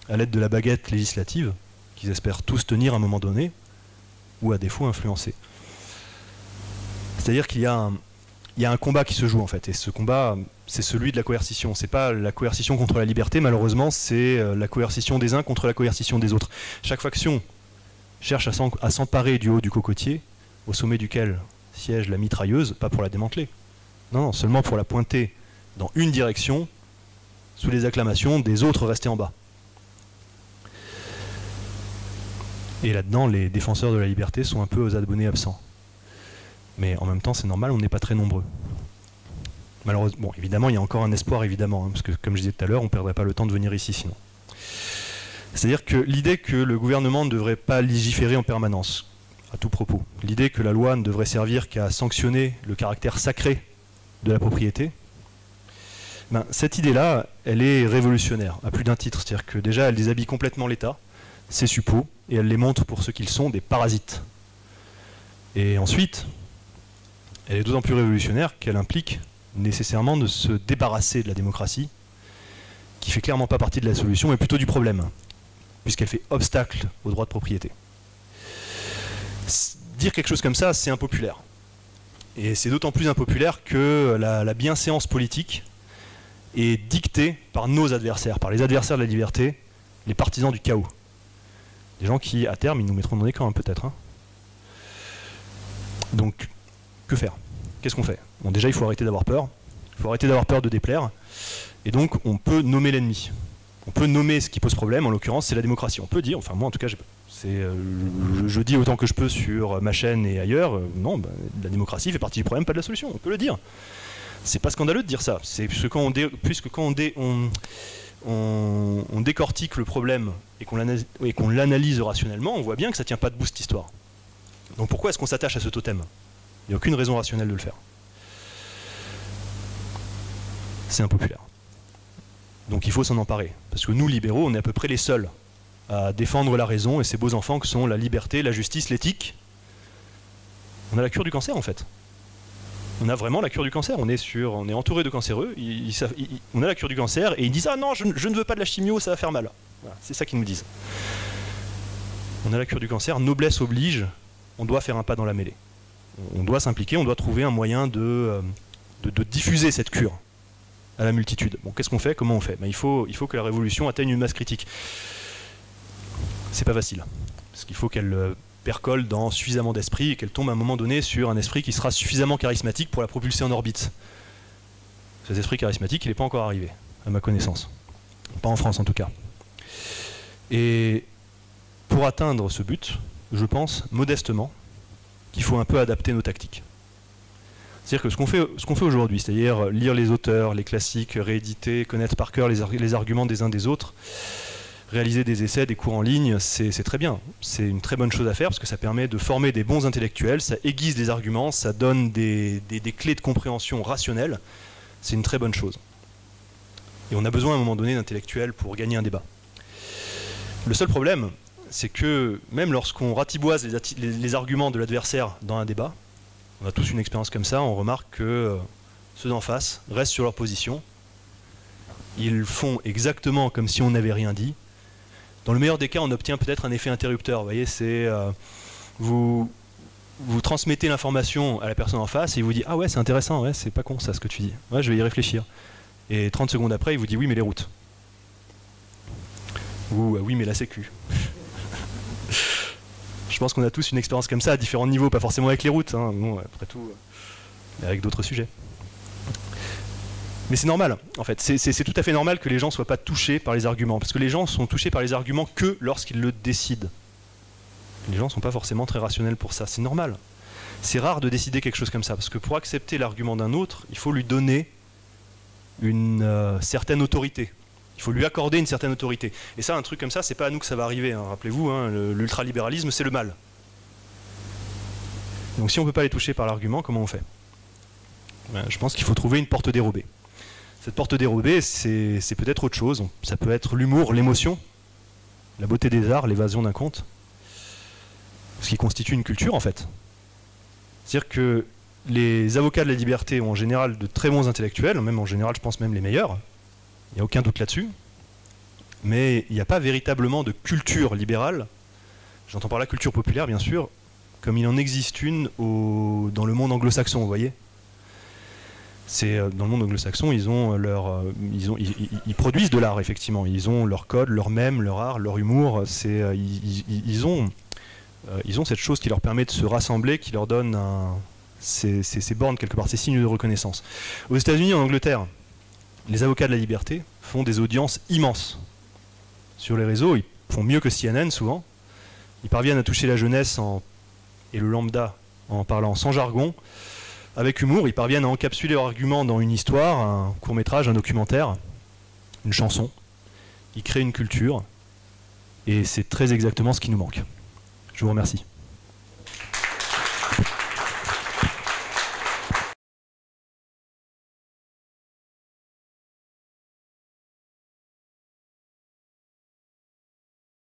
à l'aide de la baguette législative, qu'ils espèrent tous tenir à un moment donné, ou à défaut influencer. C'est-à-dire qu'il y a un combat qui se joue en fait, et ce combat, c'est celui de la coercition. C'est pas la coercition contre la liberté, malheureusement, c'est la coercition des uns contre la coercition des autres. Chaque faction cherche à s'emparer du haut du cocotier, au sommet duquel siège la mitrailleuse, pas pour la démanteler. Non, seulement pour la pointer dans une direction, sous les acclamations des autres restés en bas. Et là-dedans, les défenseurs de la liberté sont un peu aux abonnés absents. Mais en même temps, c'est normal, on n'est pas très nombreux. Malheureusement, évidemment, il y a encore un espoir, évidemment, parce que, comme je disais tout à l'heure, on ne perdrait pas le temps de venir ici sinon. C'est-à-dire que l'idée que le gouvernement ne devrait pas légiférer en permanence, à tout propos, l'idée que la loi ne devrait servir qu'à sanctionner le caractère sacré de la propriété, cette idée-là, elle est révolutionnaire, à plus d'un titre. C'est-à-dire que déjà, elle déshabille complètement l'État, ses suppôts, et elle les montre pour ce qu'ils sont, des parasites. Et ensuite, elle est d'autant plus révolutionnaire qu'elle implique nécessairement de se débarrasser de la démocratie, qui fait clairement pas partie de la solution, mais plutôt du problème, puisqu'elle fait obstacle au droit de propriété. Dire quelque chose comme ça, c'est impopulaire. Et c'est d'autant plus impopulaire que la bienséance politique est dictée par nos adversaires, par les adversaires de la liberté, les partisans du chaos. Des gens qui, à terme, ils nous mettront dans les camps, peut-être. Donc, que faire? Qu'est-ce qu'on fait? Bon, déjà, il faut arrêter d'avoir peur. Il faut arrêter d'avoir peur de déplaire. Et donc, on peut nommer l'ennemi. On peut nommer ce qui pose problème. En l'occurrence, c'est la démocratie. On peut dire, enfin moi en tout cas, je dis autant que je peux sur ma chaîne et ailleurs, non, la démocratie fait partie du problème, pas de la solution. On peut le dire. C'est pas scandaleux de dire ça. C'est puisque quand on décortique le problème et qu'on l'analyse rationnellement, on voit bien que ça tient pas debout cette histoire. Donc pourquoi est-ce qu'on s'attache à ce totem? Il n'y a aucune raison rationnelle de le faire. C'est impopulaire. Donc il faut s'en emparer. Parce que nous, libéraux, on est à peu près les seuls à défendre la raison et ces beaux enfants que sont la liberté, la justice, l'éthique. On a la cure du cancer en fait. On a vraiment la cure du cancer. On est entouré de cancéreux. On a la cure du cancer et ils disent « Ah non, je ne veux pas de la chimio, ça va faire mal. » Voilà, c'est ça qu'ils nous disent. On a la cure du cancer, noblesse oblige, on doit faire un pas dans la mêlée. On doit s'impliquer, on doit trouver un moyen de diffuser cette cure à la multitude. Bon, qu'est-ce qu'on fait? Comment on fait? Il faut que la révolution atteigne une masse critique. C'est pas facile, parce qu'il faut qu'elle percole dans suffisamment d'esprit et qu'elle tombe à un moment donné sur un esprit qui sera suffisamment charismatique pour la propulser en orbite. Cet esprit charismatique, il n'est pas encore arrivé, à ma connaissance. Pas en France en tout cas. Et pour atteindre ce but, je pense modestement qu'il faut un peu adapter nos tactiques. C'est-à-dire que ce qu'on fait aujourd'hui, c'est-à-dire lire les auteurs, les classiques, rééditer, connaître par cœur les arguments des uns des autres, réaliser des essais, des cours en ligne, c'est très bien. C'est une très bonne chose à faire parce que ça permet de former des bons intellectuels, ça aiguise des arguments, ça donne des clés de compréhension rationnelles. C'est une très bonne chose. Et on a besoin à un moment donné d'intellectuels pour gagner un débat. Le seul problème, c'est que même lorsqu'on ratiboise les arguments de l'adversaire dans un débat, on a tous une expérience comme ça, on remarque que ceux d'en face restent sur leur position. Ils font exactement comme si on n'avait rien dit. Dans le meilleur des cas, on obtient peut-être un effet interrupteur. Vous voyez, c'est vous transmettez l'information à la personne en face et il vous dit « Ah ouais, c'est intéressant, ouais, c'est pas con ça ce que tu dis. Ouais, je vais y réfléchir. » Et 30 secondes après, il vous dit « Oui, mais les routes. » Ou « Oui, mais la sécu. » Je pense qu'on a tous une expérience comme ça à différents niveaux, pas forcément avec les routes, hein, bon, après tout, avec d'autres sujets. Mais c'est normal, en fait. C'est tout à fait normal que les gens ne soient pas touchés par les arguments, parce que les gens sont touchés par les arguments que lorsqu'ils le décident. Les gens ne sont pas forcément très rationnels pour ça, c'est normal. C'est rare de décider quelque chose comme ça, parce que pour accepter l'argument d'un autre, il faut lui donner une certaine autorité. Il faut lui accorder une certaine autorité. Et ça, un truc comme ça, c'est pas à nous que ça va arriver. Hein. Rappelez-vous, hein, l'ultralibéralisme, c'est le mal. Donc si on ne peut pas les toucher par l'argument, comment on fait? Je pense qu'il faut trouver une porte dérobée. Cette porte dérobée, c'est peut-être autre chose. Ça peut être l'humour, l'émotion, la beauté des arts, l'évasion d'un conte. Ce qui constitue une culture, en fait. C'est-à-dire que les avocats de la liberté ont en général de très bons intellectuels, même en général, je pense même les meilleurs. Il n'y a aucun doute là-dessus. Mais il n'y a pas véritablement de culture libérale. J'entends par là culture populaire, bien sûr, comme il en existe une dans le monde anglo-saxon, vous voyez. Dans le monde anglo-saxon, ils produisent de l'art, effectivement. Ils ont leur code, leur mème, leur art, leur humour. Ils ont cette chose qui leur permet de se rassembler, qui leur donne ces bornes quelque part, ces signes de reconnaissance. Aux États-Unis, en Angleterre, les avocats de la liberté font des audiences immenses. Sur les réseaux, ils font mieux que CNN souvent. Ils parviennent à toucher la jeunesse et le lambda en parlant sans jargon. Avec humour, ils parviennent à encapsuler leurs arguments dans une histoire, un court-métrage, un documentaire, une chanson. Ils créent une culture, et c'est très exactement ce qui nous manque. Je vous remercie.